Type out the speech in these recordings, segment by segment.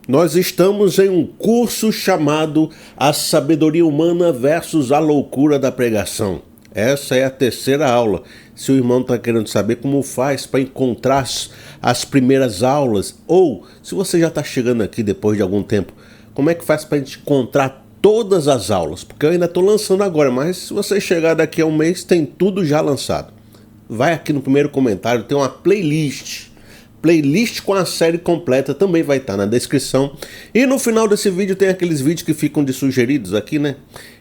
Nós estamos em um curso chamado A Sabedoria Humana versus a Loucura da Pregação. Essa é a terceira aula. Se o irmão está querendo saber como faz para encontrar as primeiras aulas, ou se você já está chegando aqui depois de algum tempo, como é que faz para a gente encontrar todas as aulas? Porque eu ainda estou lançando agora, mas se você chegar daqui a um mês, tem tudo já lançado. Vai aqui no primeiro comentário, tem uma playlist com a série completa, também vai estar na descrição. E no final desse vídeo tem aqueles vídeos que ficam de sugeridos aqui, né?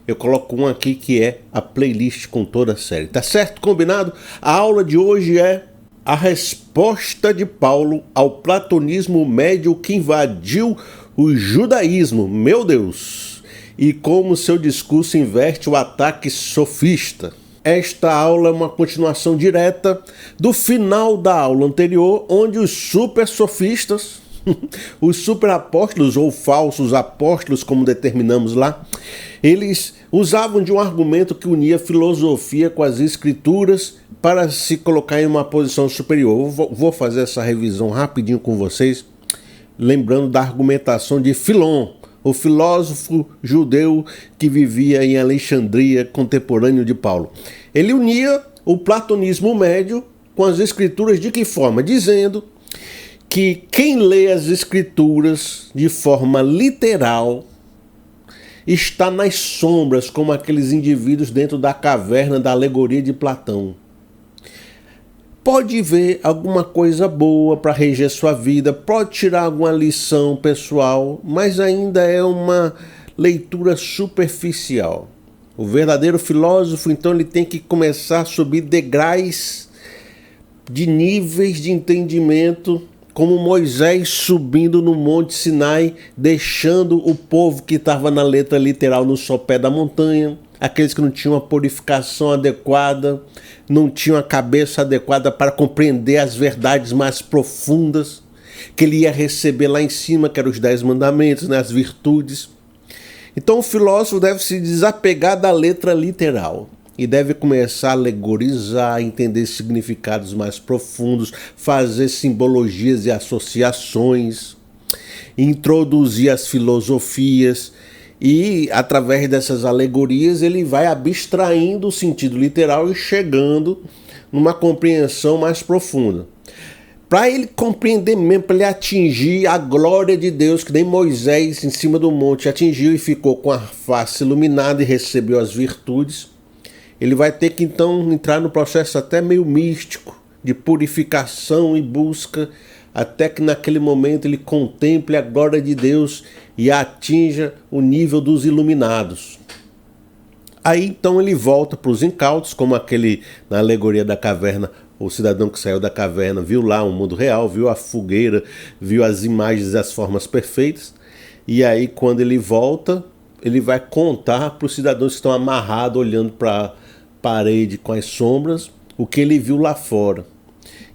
Eu coloco um aqui que é a playlist com toda a série. Tá certo? Combinado? A aula de hoje é a resposta de Paulo ao platonismo médio que invadiu o judaísmo. Meu Deus! E como seu discurso inverte o ataque sofista. Esta aula é uma continuação direta do final da aula anterior, onde os super sofistas, os super apóstolos ou falsos apóstolos, como determinamos lá, eles usavam de um argumento que unia filosofia com as escrituras para se colocar em uma posição superior. Eu vou fazer essa revisão rapidinho com vocês, lembrando da argumentação de Filon, o filósofo judeu que vivia em Alexandria, contemporâneo de Paulo. Ele unia o platonismo médio com as escrituras de que forma? Dizendo que quem lê as escrituras de forma literal está nas sombras, como aqueles indivíduos dentro da caverna da alegoria de Platão. Pode ver alguma coisa boa para reger sua vida, pode tirar alguma lição pessoal, mas ainda é uma leitura superficial. O verdadeiro filósofo, então, ele tem que começar a subir degraus de níveis de entendimento, como Moisés subindo no Monte Sinai, deixando o povo que estava na letra literal no sopé da montanha, aqueles que não tinham a purificação adequada, não tinham a cabeça adequada para compreender as verdades mais profundas que ele ia receber lá em cima, que eram os 10 mandamentos, né, as virtudes. Então o filósofo deve se desapegar da letra literal e deve começar a alegorizar, entender significados mais profundos, fazer simbologias e associações, introduzir as filosofias. E, através dessas alegorias, ele vai abstraindo o sentido literal e chegando numa compreensão mais profunda. Para ele compreender mesmo, para ele atingir a glória de Deus, que nem Moisés em cima do monte atingiu e ficou com a face iluminada e recebeu as virtudes, ele vai ter que então entrar no processo até meio místico, de purificação e busca, até que naquele momento ele contemple a glória de Deus e atinja o nível dos iluminados. Aí então ele volta para os incautos, como aquele na alegoria da caverna, o cidadão que saiu da caverna viu lá o mundo real, viu a fogueira, viu as imagens e as formas perfeitas, e aí quando ele volta, ele vai contar para os cidadãos que estão amarrados, olhando para a parede com as sombras, o que ele viu lá fora.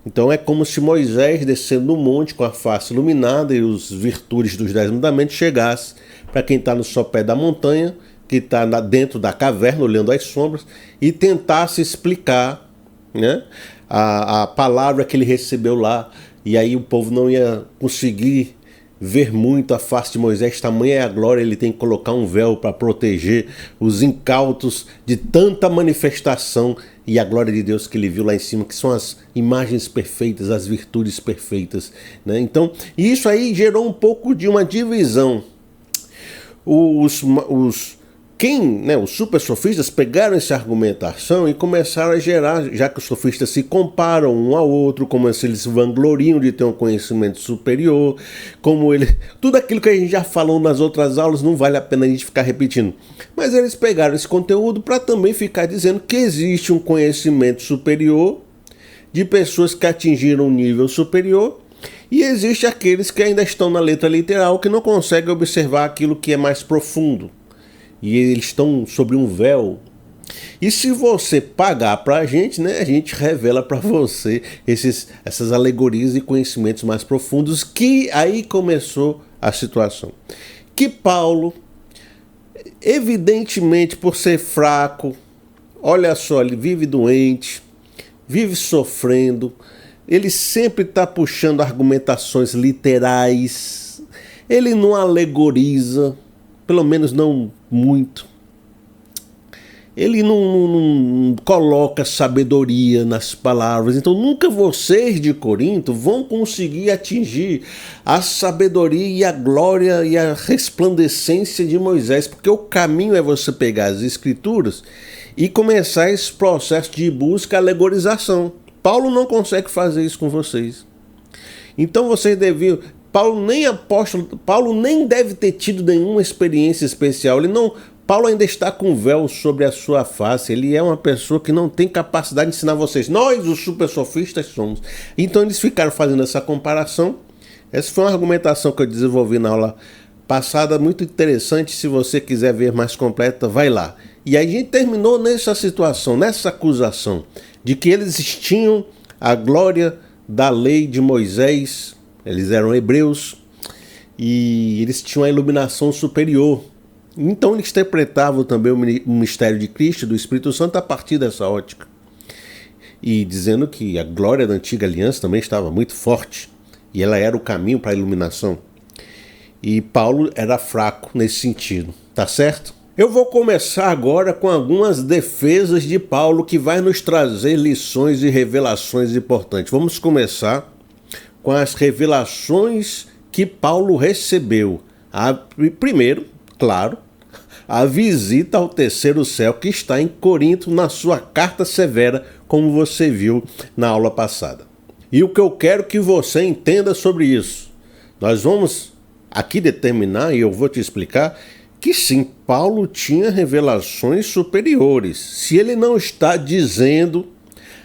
Então é como se Moisés, descendo no monte com a face iluminada e os virtudes dos 10 mandamentos, chegasse para quem está no sopé da montanha, que está dentro da caverna, olhando as sombras, e tentasse explicar, né, a palavra que ele recebeu lá. E aí o povo não ia conseguir ver muito a face de Moisés, tamanha é a glória, ele tem que colocar um véu para proteger os incautos de tanta manifestação e a glória de Deus que ele viu lá em cima, que são as imagens perfeitas, as virtudes perfeitas, né? Então, isso aí gerou um pouco de uma divisão. Os super sofistas pegaram essa argumentação e começaram a gerar, já que os sofistas se comparam um ao outro, como se eles se vangloriam de ter um conhecimento superior, tudo aquilo que a gente já falou nas outras aulas, não vale a pena a gente ficar repetindo. Mas eles pegaram esse conteúdo para também ficar dizendo que existe um conhecimento superior de pessoas que atingiram um nível superior, e existe aqueles que ainda estão na letra literal, que não conseguem observar aquilo que é mais profundo. E eles estão sobre um véu. E se você pagar para a gente, né, a gente revela para você essas alegorias e conhecimentos mais profundos, que aí começou a situação. Que Paulo, evidentemente por ser fraco, olha só, ele vive doente, vive sofrendo, ele sempre está puxando argumentações literais, Ele não alegoriza, pelo menos não muito. Ele não coloca sabedoria nas palavras. Então nunca vocês de Corinto vão conseguir atingir a sabedoria e a glória e a resplandecência de Moisés, porque o caminho é você pegar as escrituras e começar esse processo de busca, alegorização. Paulo não consegue fazer isso com vocês. Então vocês deviam... Paulo nem deve ter tido nenhuma experiência especial. Paulo ainda está com véu sobre a sua face. Ele é uma pessoa que não tem capacidade de ensinar vocês. Nós, os super sofistas, somos. Então eles ficaram fazendo essa comparação. Essa foi uma argumentação que eu desenvolvi na aula passada, muito interessante. Se você quiser ver mais completa, vai lá. E aí a gente terminou nessa situação, nessa acusação, de que eles tinham a glória da lei de Moisés. Eles eram hebreus e eles tinham a iluminação superior. Então eles interpretavam também o mistério de Cristo, do Espírito Santo, a partir dessa ótica. E dizendo que a glória da antiga aliança também estava muito forte. E ela era o caminho para a iluminação. E Paulo era fraco nesse sentido. Tá certo? Eu vou começar agora com algumas defesas de Paulo que vai nos trazer lições e revelações importantes. Vamos começar com as revelações que Paulo recebeu. Primeiro, claro, a visita ao terceiro céu que está em Corinto na sua carta severa, como você viu na aula passada. E o que eu quero que você entenda sobre isso, nós vamos aqui determinar, e eu vou te explicar, que sim, Paulo tinha revelações superiores. Se ele não está dizendo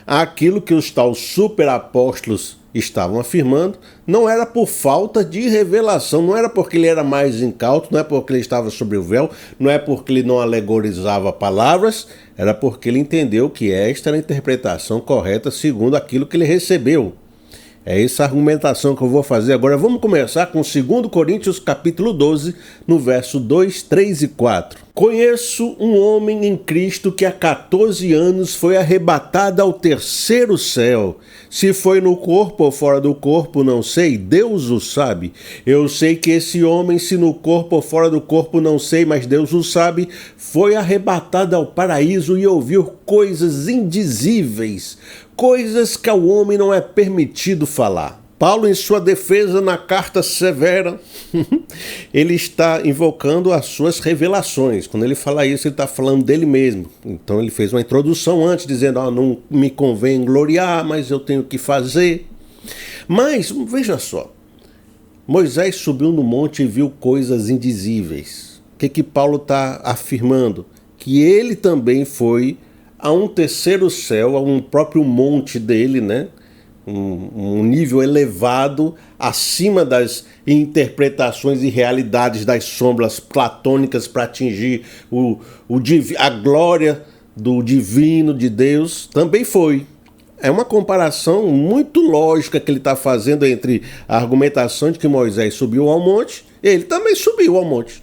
aquilo que os tais superapóstolos estavam afirmando, não era por falta de revelação, não era porque ele era mais incauto, não é porque ele estava sobre o véu, não é porque ele não alegorizava palavras, era porque ele entendeu que esta era a interpretação correta segundo aquilo que ele recebeu. É essa argumentação que eu vou fazer agora. Vamos começar com 2 Coríntios capítulo 12, no verso 2, 3 e 4. Conheço um homem em Cristo que há 14 anos foi arrebatado ao terceiro céu. Se foi no corpo ou fora do corpo, não sei, Deus o sabe. Eu sei que esse homem, se no corpo ou fora do corpo, não sei, mas Deus o sabe, foi arrebatado ao paraíso e ouviu coisas indizíveis, coisas que ao homem não é permitido falar. Paulo, em sua defesa na carta severa, ele está invocando as suas revelações. Quando ele fala isso, ele está falando dele mesmo. Então ele fez uma introdução antes, dizendo, não me convém gloriar, mas eu tenho que fazer. Mas, veja só, Moisés subiu no monte e viu coisas indizíveis. O que Paulo está afirmando? Que ele também foi a um terceiro céu, a um próprio monte dele, né? Um nível elevado acima das interpretações e realidades das sombras platônicas para atingir a glória do divino de Deus, também foi. É uma comparação muito lógica que ele está fazendo entre a argumentação de que Moisés subiu ao monte e ele também subiu ao monte.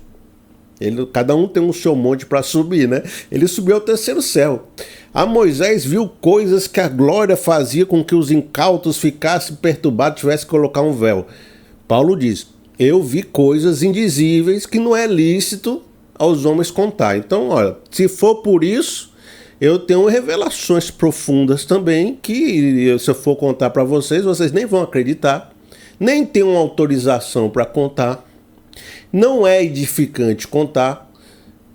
Cada um tem um seu monte para subir, né? Ele subiu ao terceiro céu. A Moisés viu coisas que a glória fazia com que os incautos ficassem perturbados, tivessem que colocar um véu. Paulo diz, eu vi coisas indizíveis que não é lícito aos homens contar. Então, olha, se for por isso, eu tenho revelações profundas também, que se eu for contar para vocês, vocês nem vão acreditar, nem tem uma autorização para contar. Não é edificante contar,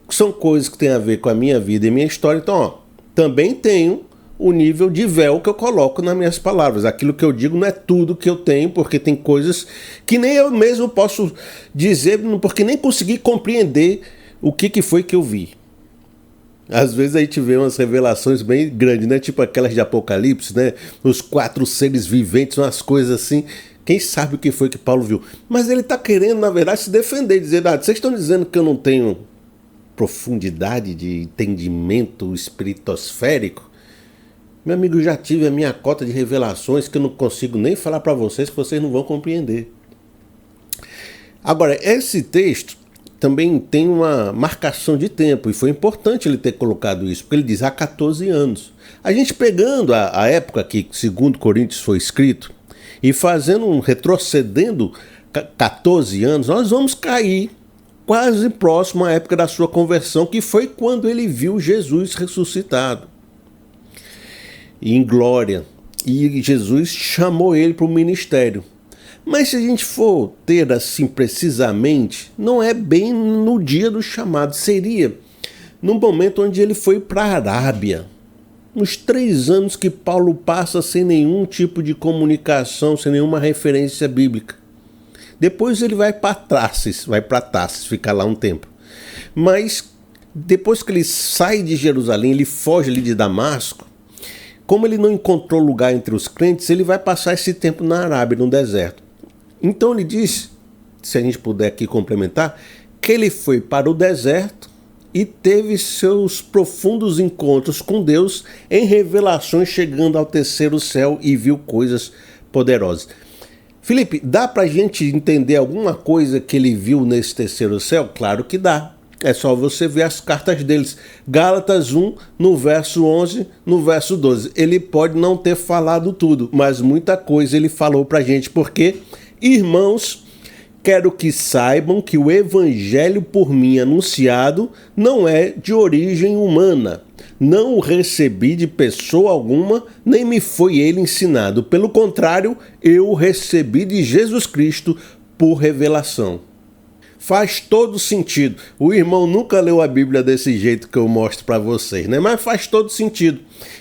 são coisas que têm a ver com a minha vida e minha história. Então, também tenho o nível de véu que eu coloco nas minhas palavras. Aquilo que eu digo não é tudo que eu tenho, porque tem coisas que nem eu mesmo posso dizer, porque nem consegui compreender o que foi que eu vi. Às vezes a gente vê umas revelações bem grandes, né? Tipo aquelas de Apocalipse, né? Os 4 seres viventes, umas coisas assim. Quem sabe o que foi que Paulo viu? Mas ele está querendo, na verdade, se defender, dizer, vocês estão dizendo que eu não tenho profundidade de entendimento espiritosférico? Meu amigo, já tive a minha cota de revelações que eu não consigo nem falar para vocês, que vocês não vão compreender. Agora, esse texto também tem uma marcação de tempo, e foi importante ele ter colocado isso, porque ele diz há 14 anos. A gente pegando a época que 2 Coríntios foi escrito, e retrocedendo 14 anos, nós vamos cair quase próximo à época da sua conversão, que foi quando ele viu Jesus ressuscitado em glória. E Jesus chamou ele para o ministério. Mas se a gente for ter assim precisamente, não é bem no dia do chamado, seria no momento onde ele foi para a Arábia. Nos 3 anos que Paulo passa sem nenhum tipo de comunicação, sem nenhuma referência bíblica. Depois ele vai para Tarsis, ficar lá um tempo. Mas depois que ele sai de Jerusalém, ele foge ali de Damasco, como ele não encontrou lugar entre os crentes, ele vai passar esse tempo na Arábia, no deserto. Então ele diz, se a gente puder aqui complementar, que ele foi para o deserto e teve seus profundos encontros com Deus em revelações, chegando ao 3º céu e viu coisas poderosas. Felipe, dá para a gente entender alguma coisa que ele viu nesse 3º céu? Claro que dá. É só você ver as cartas deles. Gálatas 1, no verso 11, no verso 12. Ele pode não ter falado tudo, mas muita coisa ele falou para a gente. Porque, irmãos, quero que saibam que o evangelho por mim anunciado não é de origem humana. Não o recebi de pessoa alguma, nem me foi ele ensinado. Pelo contrário, eu o recebi de Jesus Cristo por revelação. Faz todo sentido. O irmão nunca leu a Bíblia desse jeito que eu mostro para vocês, né? Mas faz todo sentido.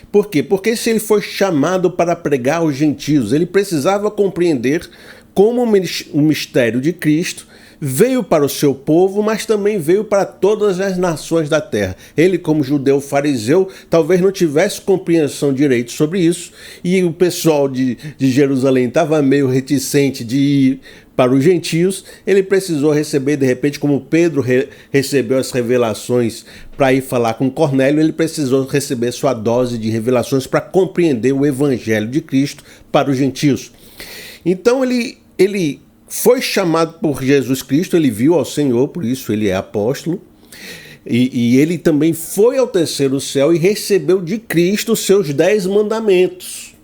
Por quê? Porque se ele foi chamado para pregar aos gentios, ele precisava compreender como o mistério de Cristo veio para o seu povo, mas também veio para todas as nações da terra. Ele, como judeu fariseu, talvez não tivesse compreensão direito sobre isso, e o pessoal de Jerusalém estava meio reticente de ir para os gentios. Ele precisou receber, de repente, como Pedro recebeu as revelações para ir falar com Cornélio, ele precisou receber sua dose de revelações para compreender o evangelho de Cristo para os gentios. Então ele foi chamado por Jesus Cristo, ele viu ao Senhor, por isso ele é apóstolo, e ele também foi ao 3º céu e recebeu de Cristo os seus 10 mandamentos,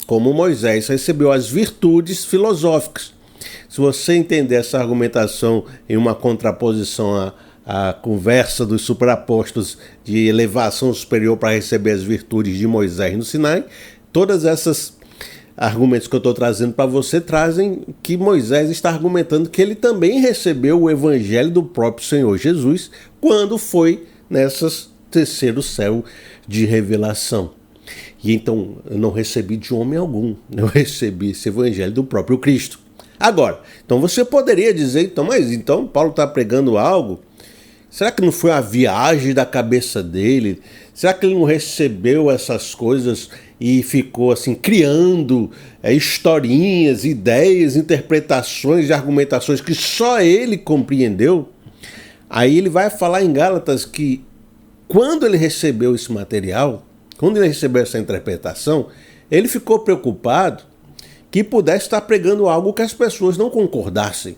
como Moisés recebeu as virtudes filosóficas. Se você entender essa argumentação em uma contraposição à conversa dos superapóstolos de elevação superior para receber as virtudes de Moisés no Sinai, todas essas argumentos que eu estou trazendo para você trazem que Moisés está argumentando que ele também recebeu o evangelho do próprio Senhor Jesus quando foi nessas 3º céu de revelação. E então eu não recebi de homem algum, eu recebi esse evangelho do próprio Cristo. Agora, então você poderia dizer, então Paulo está pregando algo? Será que não foi a viagem da cabeça dele? Será que ele não recebeu essas coisas e ficou assim criando historinhas, ideias, interpretações e argumentações que só ele compreendeu? Aí ele vai falar em Gálatas que quando ele recebeu esse material, quando ele recebeu essa interpretação, ele ficou preocupado que pudesse estar pregando algo que as pessoas não concordassem.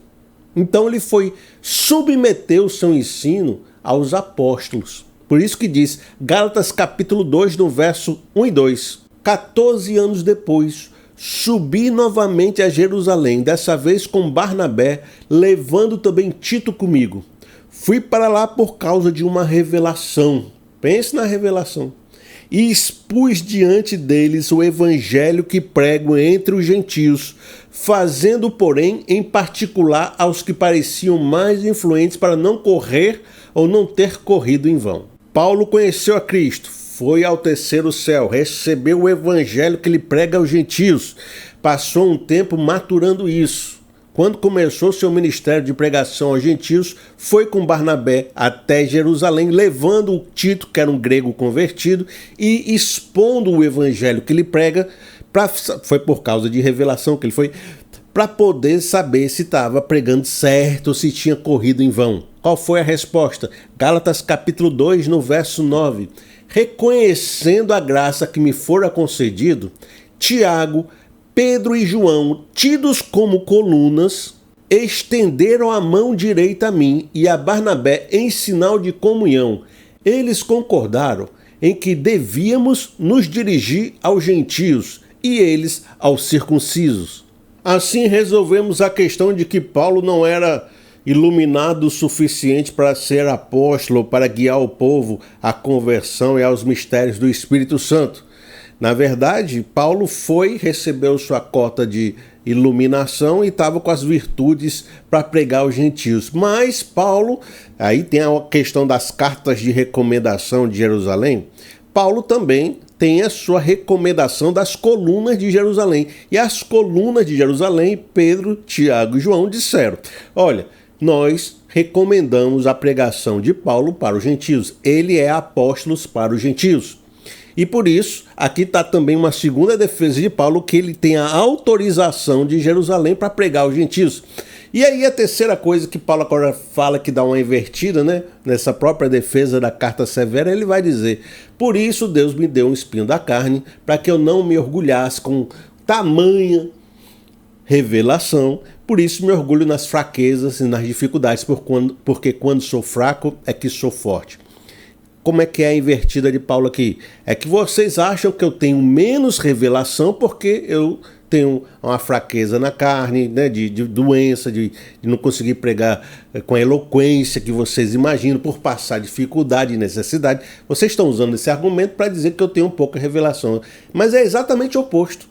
Então ele foi submeter o seu ensino aos apóstolos. Por isso que diz, Gálatas capítulo 2, no verso 1 e 2. 14 anos depois, subi novamente a Jerusalém, dessa vez com Barnabé, levando também Tito comigo. Fui para lá por causa de uma revelação. Pense na revelação. E expus diante deles o evangelho que prego entre os gentios, fazendo, porém, em particular aos que pareciam mais influentes para não correr ou não ter corrido em vão. Paulo conheceu a Cristo, foi ao 3º céu, recebeu o evangelho que ele prega aos gentios, passou um tempo maturando isso. Quando começou seu ministério de pregação aos gentios, foi com Barnabé até Jerusalém, levando o Tito, que era um grego convertido, e expondo o evangelho que ele prega. Foi por causa de revelação que ele foi, para poder saber se estava pregando certo ou se tinha corrido em vão. Qual foi a resposta? Gálatas capítulo 2, no verso 9. Reconhecendo a graça que me fora concedido, Tiago, Pedro e João, tidos como colunas, estenderam a mão direita a mim e a Barnabé em sinal de comunhão. Eles concordaram em que devíamos nos dirigir aos gentios e eles aos circuncisos. Assim resolvemos a questão de que Paulo não era iluminado o suficiente para ser apóstolo, para guiar o povo à conversão e aos mistérios do Espírito Santo. Na verdade, Paulo recebeu sua cota de iluminação e estava com as virtudes para pregar aos gentios. Mas Paulo, aí tem a questão das cartas de recomendação de Jerusalém, Paulo também tem a sua recomendação das colunas de Jerusalém. E as colunas de Jerusalém, Pedro, Tiago e João disseram: olha, nós recomendamos a pregação de Paulo para os gentios. Ele é apóstolo para os gentios. E por isso, aqui está também uma segunda defesa de Paulo, que ele tem a autorização de Jerusalém para pregar aos gentios. E aí a terceira coisa que Paulo agora fala, que dá uma invertida, né? Nessa própria defesa da carta severa, ele vai dizer: por isso Deus me deu um espinho da carne, para que eu não me orgulhasse com tamanha revelação. Por isso me orgulho nas fraquezas e nas dificuldades, porque quando sou fraco é que sou forte. Como é que é a invertida de Paulo aqui? É que vocês acham que eu tenho menos revelação porque eu tenho uma fraqueza na carne, né, de doença, de não conseguir pregar com a eloquência que vocês imaginam, por passar dificuldade e necessidade. Vocês estão usando esse argumento para dizer que eu tenho pouca revelação. Mas é exatamente o oposto.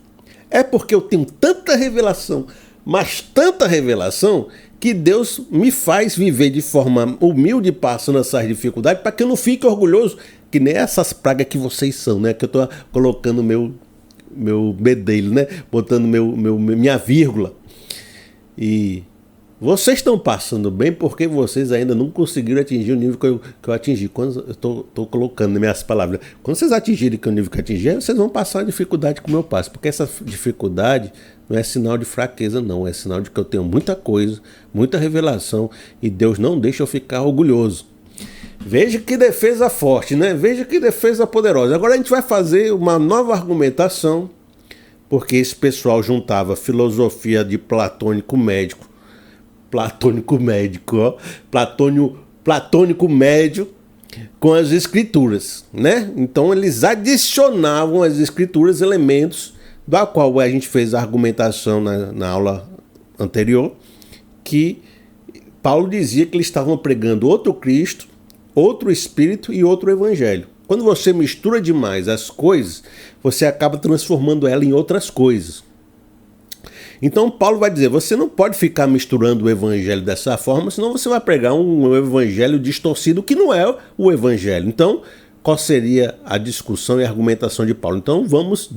É porque eu tenho tanta revelação, mas tanta revelação, que Deus me faz viver de forma humilde, passando essas dificuldades, para que eu não fique orgulhoso, que nem essas pragas que vocês são, né? Que eu estou colocando meu bedelho, né? Botando minha vírgula. E vocês estão passando bem porque vocês ainda não conseguiram atingir o nível que eu atingi. Quando eu estou colocando nas minhas palavras, quando vocês atingirem o nível que eu atingi, vocês vão passar a dificuldade como eu passo. Porque essa dificuldade não é sinal de fraqueza, não. É sinal de que eu tenho muita coisa, muita revelação, e Deus não deixa eu ficar orgulhoso. Veja que defesa forte, né? Veja que defesa poderosa. Agora a gente vai fazer uma nova argumentação, porque esse pessoal juntava filosofia de platônico médio, com as escrituras, né? Então eles adicionavam às escrituras elementos, da qual a gente fez a argumentação na aula anterior, que Paulo dizia que eles estavam pregando outro Cristo, outro Espírito e outro Evangelho. Quando você mistura demais as coisas, você acaba transformando ela em outras coisas. Então Paulo vai dizer: você não pode ficar misturando o Evangelho dessa forma, senão você vai pregar um Evangelho distorcido que não é o Evangelho. Então, qual seria a discussão e a argumentação de Paulo? Então vamos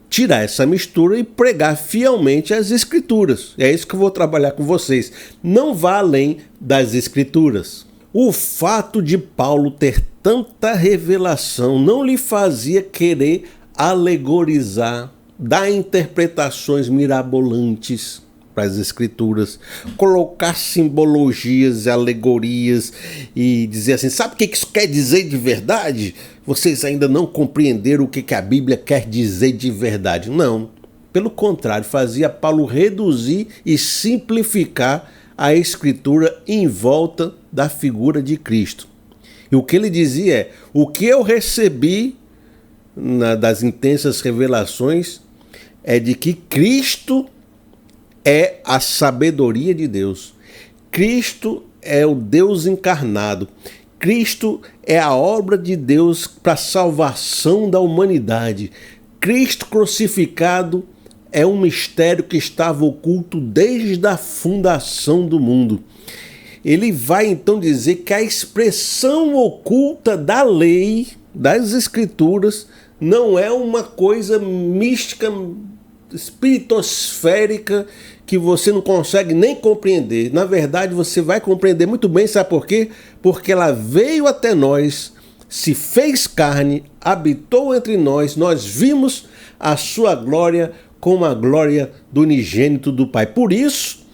tirar essa mistura e pregar fielmente as Escrituras. É isso que eu vou trabalhar com vocês. Não vá além das Escrituras. O fato de Paulo ter tanta revelação não lhe fazia querer alegorizar, dar interpretações mirabolantes para as Escrituras, colocar simbologias, alegorias e dizer assim: sabe o que isso quer dizer de verdade? Vocês ainda não compreenderam o que a Bíblia quer dizer de verdade. Não, pelo contrário, fazia Paulo reduzir e simplificar a Escritura em volta da figura de Cristo. E o que ele dizia é: o que eu recebi das intensas revelações é de que Cristo é a sabedoria de Deus. Cristo é o Deus encarnado. Cristo é a obra de Deus para a salvação da humanidade. Cristo crucificado é um mistério que estava oculto desde a fundação do mundo. Ele vai então dizer que a expressão oculta da lei, das Escrituras, não é uma coisa mística, espiritosférica, que você não consegue nem compreender. Na verdade, você vai compreender muito bem, sabe por quê? Porque ela veio até nós, se fez carne, habitou entre nós, nós vimos a sua glória como a glória do unigênito do Pai. Por isso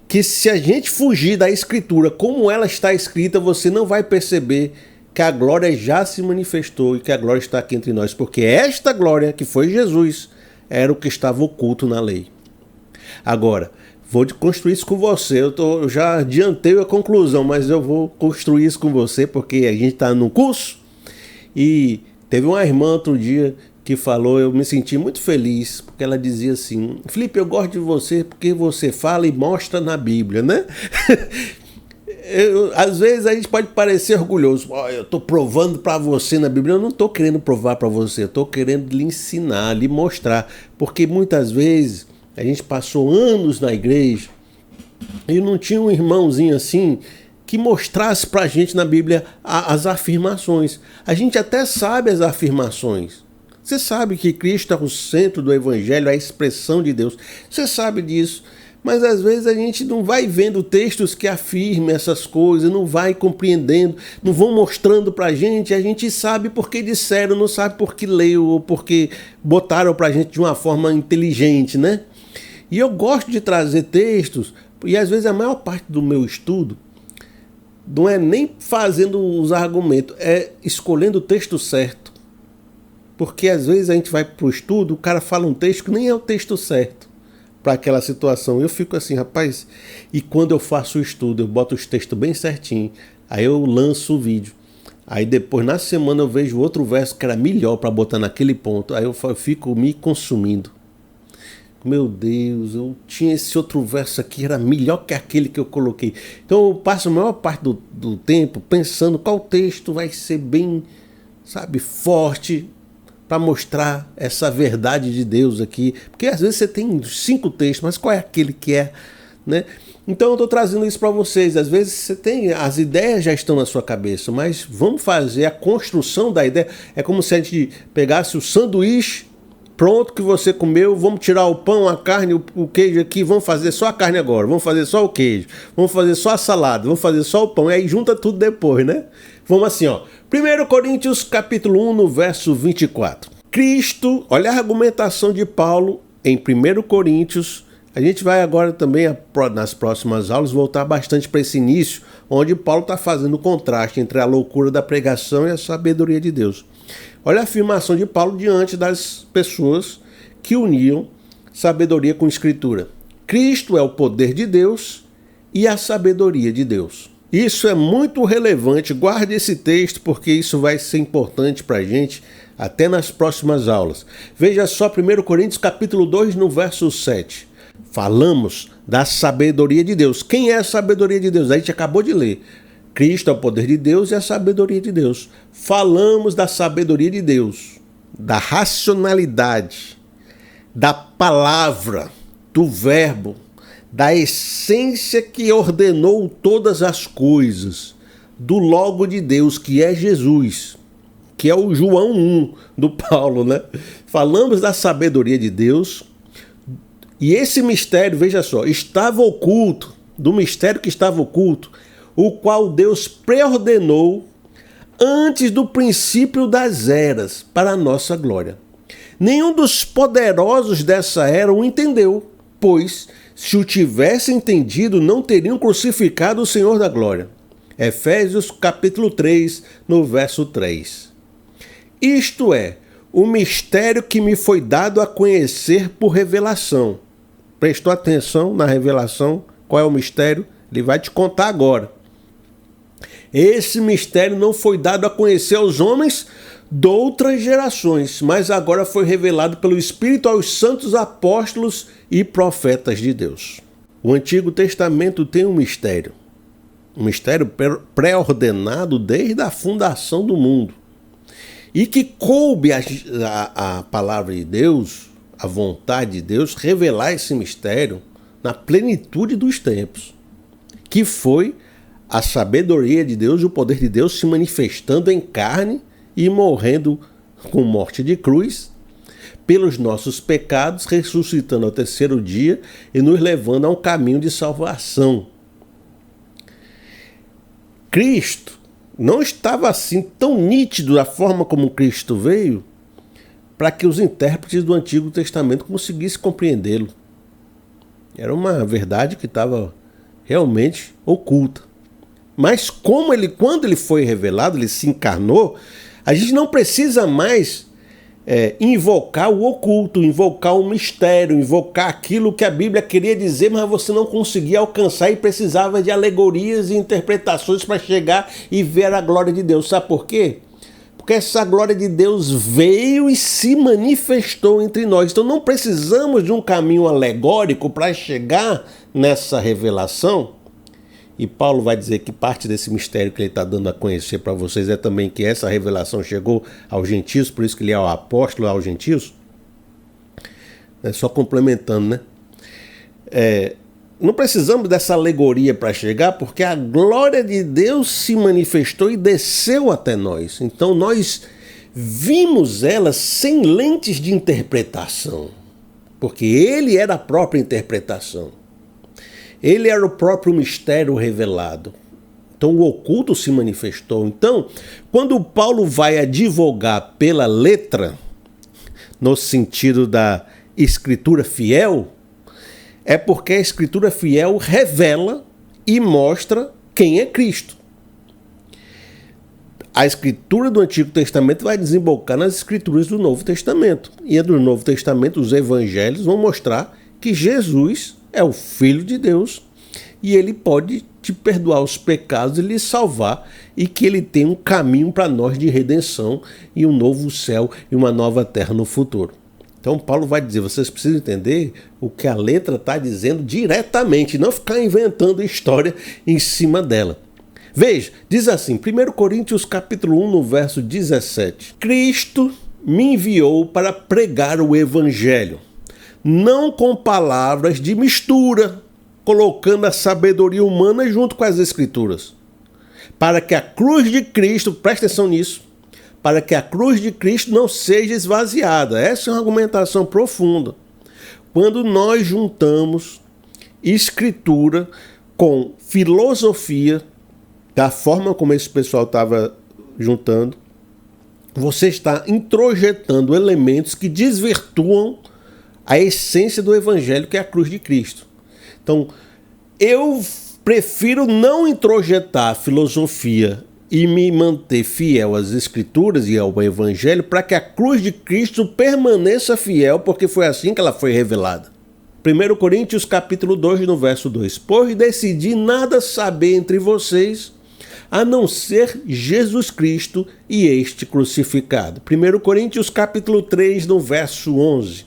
que, se a gente fugir da Escritura como ela está escrita, você não vai perceber que a glória já se manifestou e que a glória está aqui entre nós, porque esta glória, que foi Jesus, era o que estava oculto na lei. Agora, vou construir isso com você. Eu já adiantei a conclusão, mas eu vou construir isso com você, porque a gente está no curso e teve uma irmã outro dia que falou, eu me senti muito feliz, porque ela dizia assim: Felipe, eu gosto de você porque você fala e mostra na Bíblia, né? Às vezes a gente pode parecer orgulhoso. Eu estou provando para você na Bíblia. Eu não estou querendo provar para você, eu estou querendo lhe ensinar, lhe mostrar. Porque muitas vezes a gente passou anos na igreja e não tinha um irmãozinho assim que mostrasse para a gente na Bíblia as afirmações. A gente até sabe as afirmações. Você sabe que Cristo é o centro do Evangelho, a expressão de Deus. Você sabe disso. Mas às vezes a gente não vai vendo textos que afirmam essas coisas, não vai compreendendo, não vão mostrando pra gente, a gente sabe porque disseram, não sabe porque leu ou porque botaram pra gente de uma forma inteligente, né? E eu gosto de trazer textos, e às vezes a maior parte do meu estudo não é nem fazendo os argumentos, é escolhendo o texto certo. Porque às vezes a gente vai pro estudo, o cara fala um texto que nem é o texto certo para aquela situação. Eu fico assim, rapaz, e quando eu faço o estudo, eu boto os textos bem certinho, aí eu lanço o vídeo. Aí depois, na semana, eu vejo outro verso que era melhor para botar naquele ponto. Aí eu fico me consumindo. Meu Deus, eu tinha esse outro verso aqui, era melhor que aquele que eu coloquei. Então eu passo a maior parte do tempo pensando qual texto vai ser bem, sabe, forte, para mostrar essa verdade de Deus aqui. Porque às vezes você tem 5 textos, mas qual é aquele que é, né? Então eu estou trazendo isso para vocês. Às vezes você tem, as ideias já estão na sua cabeça, mas vamos fazer a construção da ideia. É como se a gente pegasse o sanduíche pronto que você comeu, vamos tirar o pão, a carne, o queijo aqui, vamos fazer só a carne agora, vamos fazer só o queijo, vamos fazer só a salada, vamos fazer só o pão, e aí junta tudo depois, né? Vamos assim, ó. 1 Coríntios capítulo 1, no verso 24. Cristo, olha a argumentação de Paulo em 1 Coríntios. A gente vai agora também, nas próximas aulas, voltar bastante para esse início, onde Paulo está fazendo o contraste entre a loucura da pregação e a sabedoria de Deus. Olha a afirmação de Paulo diante das pessoas que uniam sabedoria com escritura. Cristo é o poder de Deus e a sabedoria de Deus. Isso é muito relevante, guarde esse texto porque isso vai ser importante para a gente até nas próximas aulas. Veja só 1 Coríntios capítulo 2 no verso 7. Falamos da sabedoria de Deus. Quem é a sabedoria de Deus? A gente acabou de ler. Cristo é o poder de Deus e a sabedoria de Deus. Falamos da sabedoria de Deus, da racionalidade, da palavra, do verbo, da essência que ordenou todas as coisas, do Logo de Deus, que é Jesus, que é o João 1 do Paulo, né? Falamos da sabedoria de Deus e esse mistério, veja só, estava oculto, do mistério que estava oculto, o qual Deus preordenou antes do princípio das eras, para a nossa glória. Nenhum dos poderosos dessa era o entendeu, pois, se o tivesse entendido, não teriam crucificado o Senhor da glória. Efésios capítulo 3, no verso 3. Isto é, o mistério que me foi dado a conhecer por revelação. Prestou atenção na revelação? Qual é o mistério? Ele vai te contar agora. Esse mistério não foi dado a conhecer aos homens de outras gerações, mas agora foi revelado pelo Espírito aos santos apóstolos e profetas de Deus. O Antigo Testamento tem um mistério pré-ordenado desde a fundação do mundo, e que coube a palavra de Deus, a vontade de Deus, revelar esse mistério na plenitude dos tempos, que foi a sabedoria de Deus e o poder de Deus se manifestando em carne e morrendo com morte de cruz pelos nossos pecados, ressuscitando ao terceiro dia e nos levando a um caminho de salvação. Cristo não estava assim tão nítido da forma como Cristo veio para que os intérpretes do Antigo Testamento conseguissem compreendê-lo. Era uma verdade que estava realmente oculta. Mas quando ele foi revelado, ele se encarnou, a gente não precisa mais invocar o oculto, invocar o mistério, invocar aquilo que a Bíblia queria dizer, mas você não conseguia alcançar e precisava de alegorias e interpretações para chegar e ver a glória de Deus. Sabe por quê? porque essa glória de Deus veio e se manifestou entre nós. Então não precisamos de um caminho alegórico para chegar nessa revelação. E Paulo vai dizer que parte desse mistério que ele está dando a conhecer para vocês é também que essa revelação chegou aos gentios, por isso que ele é o apóstolo aos gentios. Só complementando, né? Não precisamos dessa alegoria para chegar, porque a glória de Deus se manifestou e desceu até nós. Então nós vimos ela sem lentes de interpretação, porque ele era a própria interpretação. Ele era o próprio mistério revelado. Então o oculto se manifestou. Então, quando Paulo vai advogar pela letra, no sentido da escritura fiel, é porque a escritura fiel revela e mostra quem é Cristo. A escritura do Antigo Testamento vai desembocar nas escrituras do Novo Testamento. E do Novo Testamento, os evangelhos vão mostrar que Jesus é o Filho de Deus e ele pode te perdoar os pecados e lhe salvar, e que ele tem um caminho para nós de redenção e um novo céu e uma nova terra no futuro. Então Paulo vai dizer, vocês precisam entender o que a letra está dizendo diretamente, não ficar inventando história em cima dela. Veja, diz assim, 1 Coríntios capítulo 1, no verso 17. Cristo me enviou para pregar o evangelho, não com palavras de mistura, colocando a sabedoria humana junto com as escrituras, para que a cruz de Cristo, presta atenção nisso, para que a cruz de Cristo não seja esvaziada. Essa é uma argumentação profunda. Quando nós juntamos escritura com filosofia, da forma como esse pessoal estava juntando, você está introjetando elementos que desvirtuam a essência do evangelho, que é a cruz de Cristo. Então, eu prefiro não introjetar filosofia e me manter fiel às escrituras e ao evangelho, para que a cruz de Cristo permaneça fiel, porque foi assim que ela foi revelada. 1 Coríntios capítulo 2, no verso 2. Pois decidi nada saber entre vocês, a não ser Jesus Cristo e este crucificado. 1 Coríntios capítulo 3, no verso 11.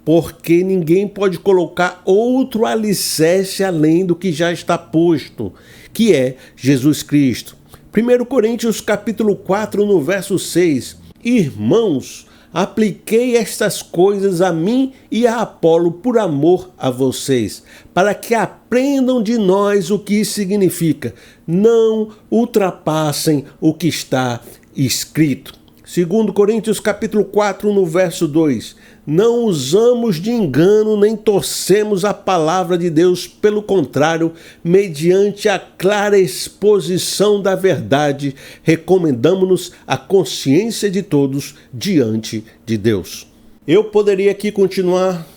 Porque ninguém pode colocar outro alicerce além do que já está posto, que é Jesus Cristo. 1 Coríntios capítulo 4, no verso 6. Irmãos, apliquei estas coisas a mim e a Apolo por amor a vocês, para que aprendam de nós o que significa. Não ultrapassem o que está escrito. 2 Coríntios capítulo 4, no verso 2. Não usamos de engano nem torcemos a palavra de Deus, pelo contrário, mediante a clara exposição da verdade, recomendamos-nos a consciência de todos diante de Deus. Eu poderia aqui continuar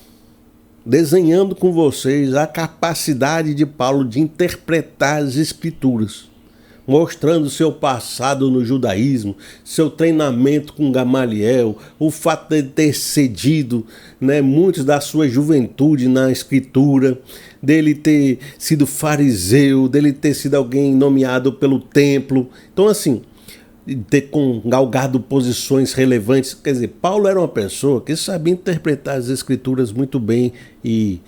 desenhando com vocês a capacidade de Paulo de interpretar as Escrituras, mostrando seu passado no judaísmo, seu treinamento com Gamaliel, o fato de ter cedido, muitos da sua juventude na escritura, dele ter sido fariseu, dele ter sido alguém nomeado pelo templo. Então, assim, ter galgado posições relevantes. Quer dizer, Paulo era uma pessoa que sabia interpretar as escrituras muito bem, e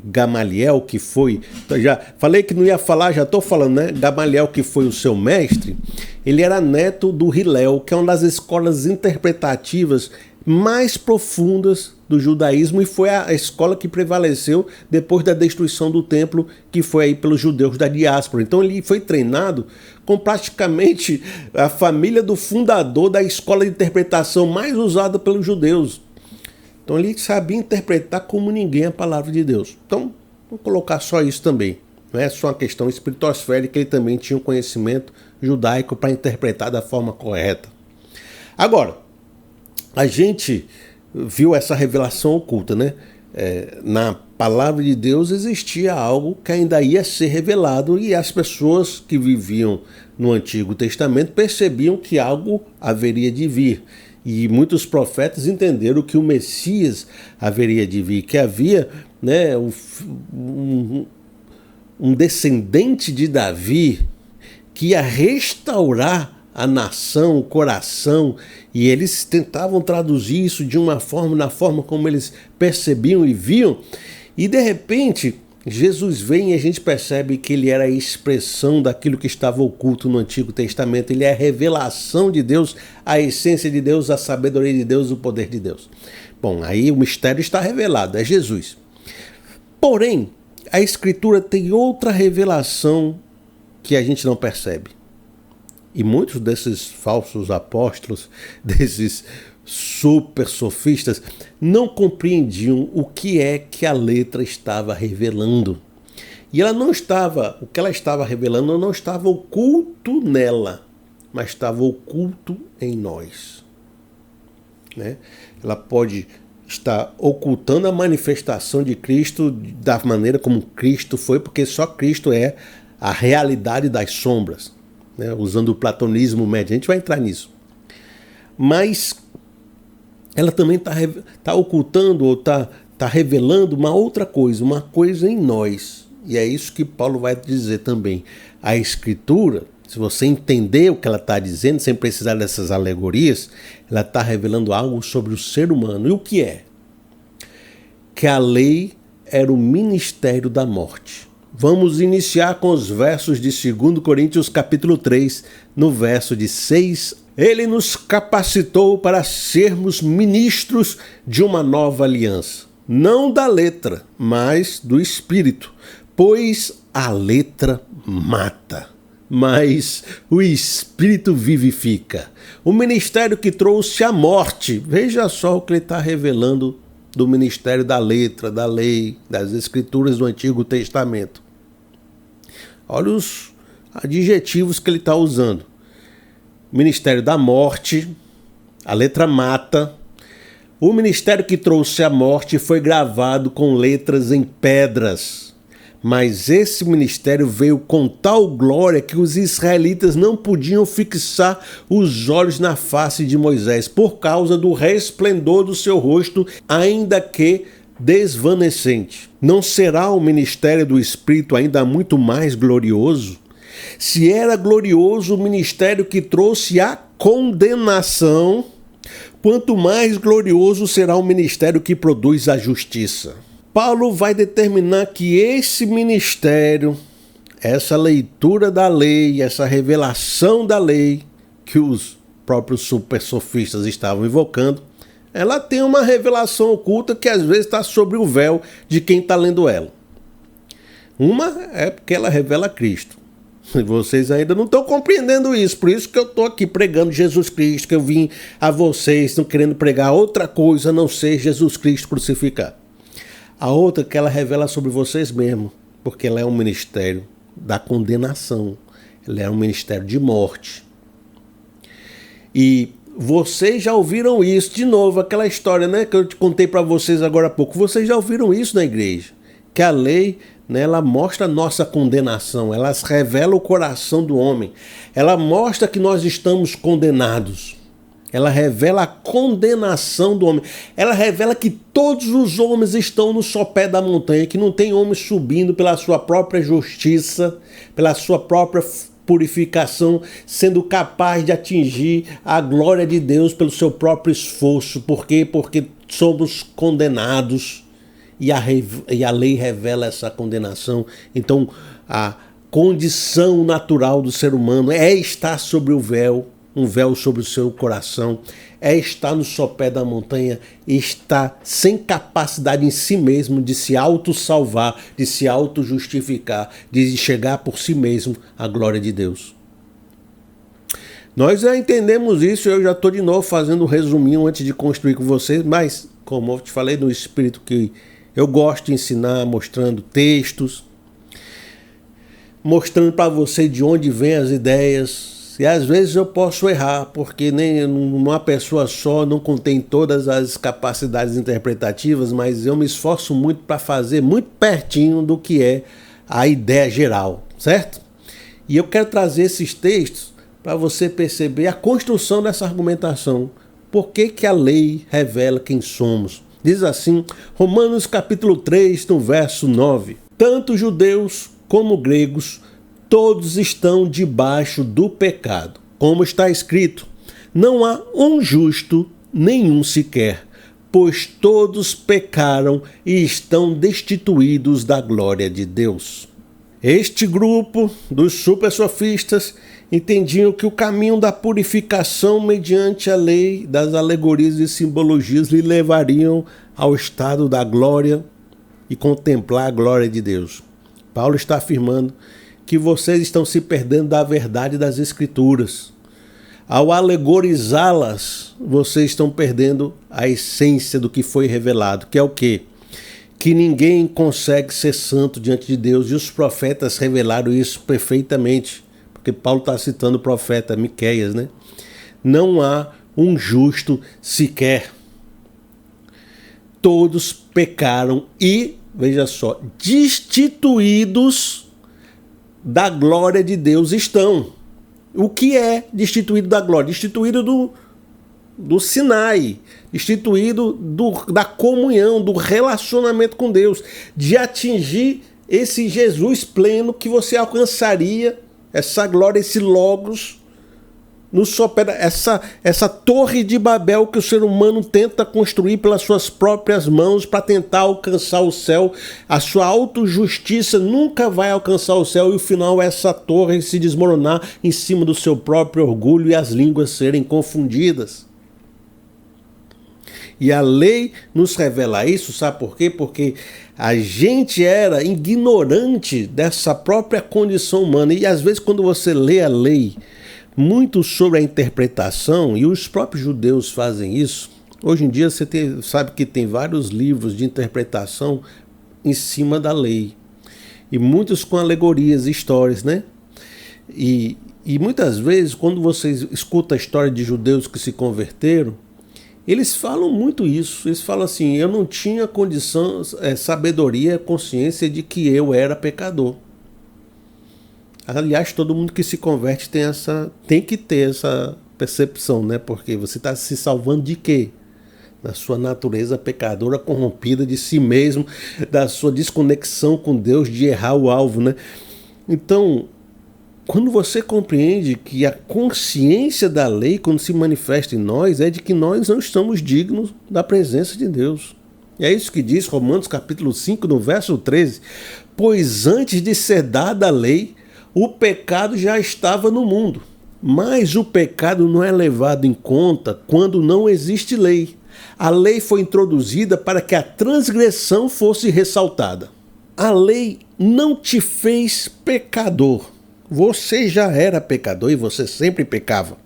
Gamaliel, que foi, já falei que não ia falar, já estou falando, Gamaliel, que foi o seu mestre, ele era neto do Hillel, que é uma das escolas interpretativas mais profundas do judaísmo, e foi a escola que prevaleceu depois da destruição do templo, que foi aí pelos judeus da diáspora. Então ele foi treinado com praticamente a família do fundador da escola de interpretação mais usada pelos judeus. Então ele sabia interpretar como ninguém a palavra de Deus. Então, vou colocar só isso também. Não é só uma questão espiritosférica, ele também tinha um conhecimento judaico para interpretar da forma correta. Agora, a gente viu essa revelação oculta, na palavra de Deus existia algo que ainda ia ser revelado, e as pessoas que viviam no Antigo Testamento percebiam que algo haveria de vir. E muitos profetas entenderam que o Messias haveria de vir, que havia um descendente de Davi que ia restaurar a nação, o coração, e eles tentavam traduzir isso de uma forma, na forma como eles percebiam e viam, e de repente Jesus vem e a gente percebe que ele era a expressão daquilo que estava oculto no Antigo Testamento. Ele é a revelação de Deus, a essência de Deus, a sabedoria de Deus, o poder de Deus. Bom, aí o mistério está revelado, é Jesus. Porém, a Escritura tem outra revelação que a gente não percebe. E muitos desses falsos apóstolos, desses super sofistas, não compreendiam o que é que a letra estava revelando. E ela não estava, o que ela estava revelando não estava oculto nela, mas estava oculto em nós. Né? Ela pode estar ocultando a manifestação de Cristo da maneira como Cristo foi, porque só Cristo é a realidade das sombras, né? Usando o platonismo médio, a gente vai entrar nisso. Mas ela também está ocultando ou está revelando uma outra coisa, uma coisa em nós. E é isso que Paulo vai dizer também. A Escritura, se você entender o que ela está dizendo, sem precisar dessas alegorias, ela está revelando algo sobre o ser humano. E o que é? Que a lei era o ministério da morte. Vamos iniciar com os versos de 2 Coríntios capítulo 3, no verso de 6. Ele nos capacitou para sermos ministros de uma nova aliança, não da letra, mas do Espírito, pois a letra mata, mas o Espírito vivifica. O ministério que trouxe a morte, veja só o que ele está revelando do ministério da letra, da lei, das Escrituras do Antigo Testamento. Olha os adjetivos que ele está usando. Ministério da morte, a letra mata. O ministério que trouxe a morte foi gravado com letras em pedras. Mas esse ministério veio com tal glória que os israelitas não podiam fixar os olhos na face de Moisés por causa do resplendor do seu rosto, ainda que desvanecente. Não será o ministério do Espírito ainda muito mais glorioso? Se era glorioso o ministério que trouxe a condenação, quanto mais glorioso será o ministério que produz a justiça. Paulo vai determinar que esse ministério, essa leitura da lei, essa revelação da lei, que os próprios super sofistas estavam invocando, ela tem uma revelação oculta que às vezes está sobre o véu de quem está lendo ela. Uma é porque ela revela Cristo. E vocês ainda não estão compreendendo isso, por isso que eu estou aqui pregando Jesus Cristo, que eu vim a vocês, estão querendo pregar outra coisa a não ser Jesus Cristo crucificado. A outra que ela revela sobre vocês mesmos, porque ela é um ministério da condenação, ela é um ministério de morte. E vocês já ouviram isso, de novo, aquela história, né, que eu te contei para vocês agora há pouco, vocês já ouviram isso na igreja, que a lei, né, ela mostra a nossa condenação, ela revela o coração do homem, ela mostra que nós estamos condenados. Ela revela a condenação do homem. Ela revela que todos os homens estão no sopé da montanha, que não tem homem subindo pela sua própria justiça, pela sua própria purificação, sendo capaz de atingir a glória de Deus pelo seu próprio esforço. Por quê? Porque somos condenados e a lei revela essa condenação. Então, a condição natural do ser humano é estar sobre o véu, um véu sobre o seu coração, é estar no sopé da montanha, estar sem capacidade em si mesmo de se auto-salvar, de se auto-justificar, de chegar por si mesmo à glória de Deus. Nós já entendemos isso, eu já estou de novo fazendo um resuminho antes de construir com vocês, mas, como eu te falei, no espírito que eu gosto de ensinar, mostrando textos, mostrando para você de onde vêm as ideias. E às vezes eu posso errar, porque nem uma pessoa só não contém todas as capacidades interpretativas, mas eu me esforço muito para fazer muito pertinho do que é a ideia geral, certo? E eu quero trazer esses textos para você perceber a construção dessa argumentação. Por que que a lei revela quem somos? Diz assim, Romanos capítulo 3, no verso 9. Tanto judeus como gregos, todos estão debaixo do pecado. Como está escrito: não há um justo, nenhum sequer, pois todos pecaram e estão destituídos da glória de Deus. Este grupo dos supersofistas entendiam que o caminho da purificação mediante a lei das alegorias e simbologias lhe levariam ao estado da glória e contemplar a glória de Deus. Paulo está afirmando que vocês estão se perdendo da verdade das Escrituras. Ao alegorizá-las, vocês estão perdendo a essência do que foi revelado, que é o quê? Que ninguém consegue ser santo diante de Deus, e os profetas revelaram isso perfeitamente, porque Paulo está citando o profeta Miqueias, né? Não há um justo sequer. Todos pecaram e, veja só, destituídos da glória de Deus estão. O que é destituído da glória? Destituído do Sinai, destituído da comunhão, do relacionamento com Deus, de atingir esse Jesus pleno que você alcançaria, essa glória, esse logos, essa torre de Babel que o ser humano tenta construir pelas suas próprias mãos para tentar alcançar o céu. A sua autojustiça nunca vai alcançar o céu, e o final é essa torre se desmoronar em cima do seu próprio orgulho e as línguas serem confundidas. E a lei nos revela isso, sabe por quê? Porque a gente era ignorante dessa própria condição humana. E às vezes quando você lê a lei muito sobre a interpretação, e os próprios judeus fazem isso, hoje em dia você sabe que tem vários livros de interpretação em cima da lei. E muitos com alegorias e histórias, né? E muitas vezes quando você escuta a história de judeus que se converteram, eles falam muito isso. Eles falam assim: eu não tinha condição, sabedoria, consciência de que eu era pecador. Aliás, todo mundo que se converte tem que ter essa percepção, né? Porque você está se salvando de quê? Da sua natureza pecadora, corrompida de si mesmo, da sua desconexão com Deus, de errar o alvo, né? Então, quando você compreende que a consciência da lei, quando se manifesta em nós, é de que nós não estamos dignos da presença de Deus. E é isso que diz Romanos capítulo 5, no verso 13. Pois antes de ser dada a lei, o pecado já estava no mundo. Mas o pecado não é levado em conta quando não existe lei. A lei foi introduzida para que a transgressão fosse ressaltada. A lei não te fez pecador. Você já era pecador e você sempre pecava.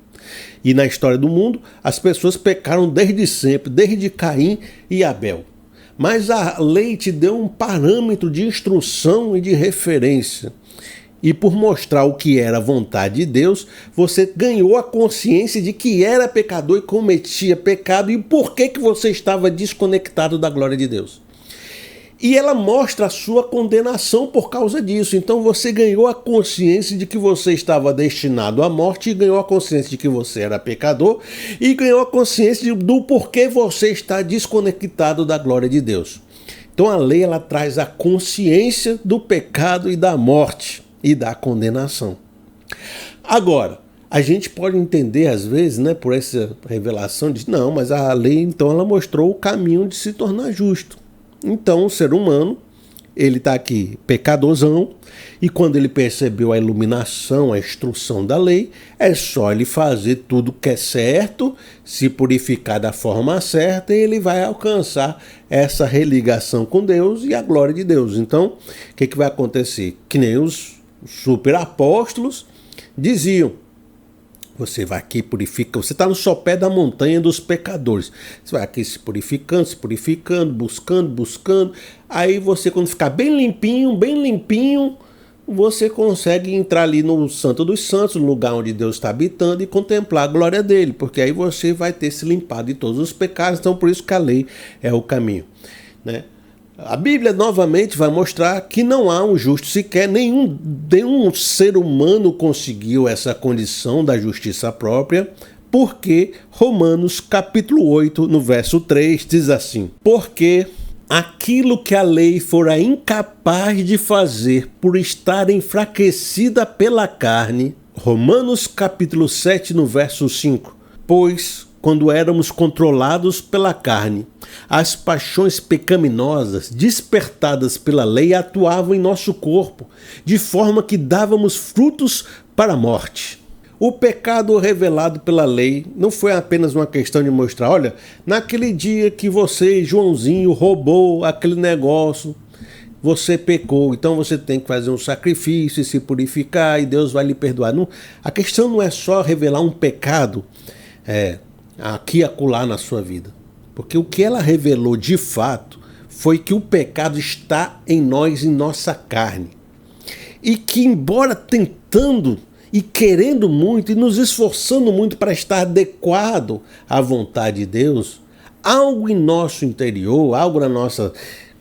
E na história do mundo, as pessoas pecaram desde sempre, desde Caim e Abel. Mas a lei te deu um parâmetro de instrução e de referência. E por mostrar o que era a vontade de Deus, você ganhou a consciência de que era pecador e cometia pecado, e por que você estava desconectado da glória de Deus. E ela mostra a sua condenação por causa disso. Então você ganhou a consciência de que você estava destinado à morte, e ganhou a consciência de que você era pecador, e ganhou a consciência do porquê você está desconectado da glória de Deus. Então a lei, ela traz a consciência do pecado e da morte e da condenação. Agora, a gente pode entender às vezes, né, por essa revelação, de não, mas a lei então ela mostrou o caminho de se tornar justo. Então o ser humano, ele está aqui pecadorzão, e quando ele percebeu a iluminação, a instrução da lei, é só ele fazer tudo que é certo, se purificar da forma certa, e ele vai alcançar essa religação com Deus e a glória de Deus. Então, o que vai acontecer? Que nem os super apóstolos diziam: você vai aqui purifica, você está no sopé da montanha dos pecadores. Você vai aqui se purificando, buscando. Aí você, quando ficar bem limpinho, você consegue entrar ali no Santo dos Santos, no lugar onde Deus está habitando, e contemplar a glória dele, porque aí você vai ter se limpado de todos os pecados. Então por isso que a lei é o caminho, né? A Bíblia novamente vai mostrar que não há um justo sequer, nenhum ser humano conseguiu essa condição da justiça própria, porque Romanos capítulo 8, no verso 3, diz assim: porque aquilo que a lei fora incapaz de fazer por estar enfraquecida pela carne, Romanos capítulo 7, no verso 5. Pois, quando éramos controlados pela carne, as paixões pecaminosas despertadas pela lei atuavam em nosso corpo, de forma que dávamos frutos para a morte. O pecado revelado pela lei não foi apenas uma questão de mostrar, olha, naquele dia que você, Joãozinho, roubou aquele negócio, você pecou, então você tem que fazer um sacrifício e se purificar e Deus vai lhe perdoar. Não, a questão não é só revelar um pecado aqui e acolá na sua vida. Porque o que ela revelou de fato foi que o pecado está em nós, em nossa carne. E que embora tentando e querendo muito e nos esforçando muito para estar adequado à vontade de Deus, algo em nosso interior, algo na nossa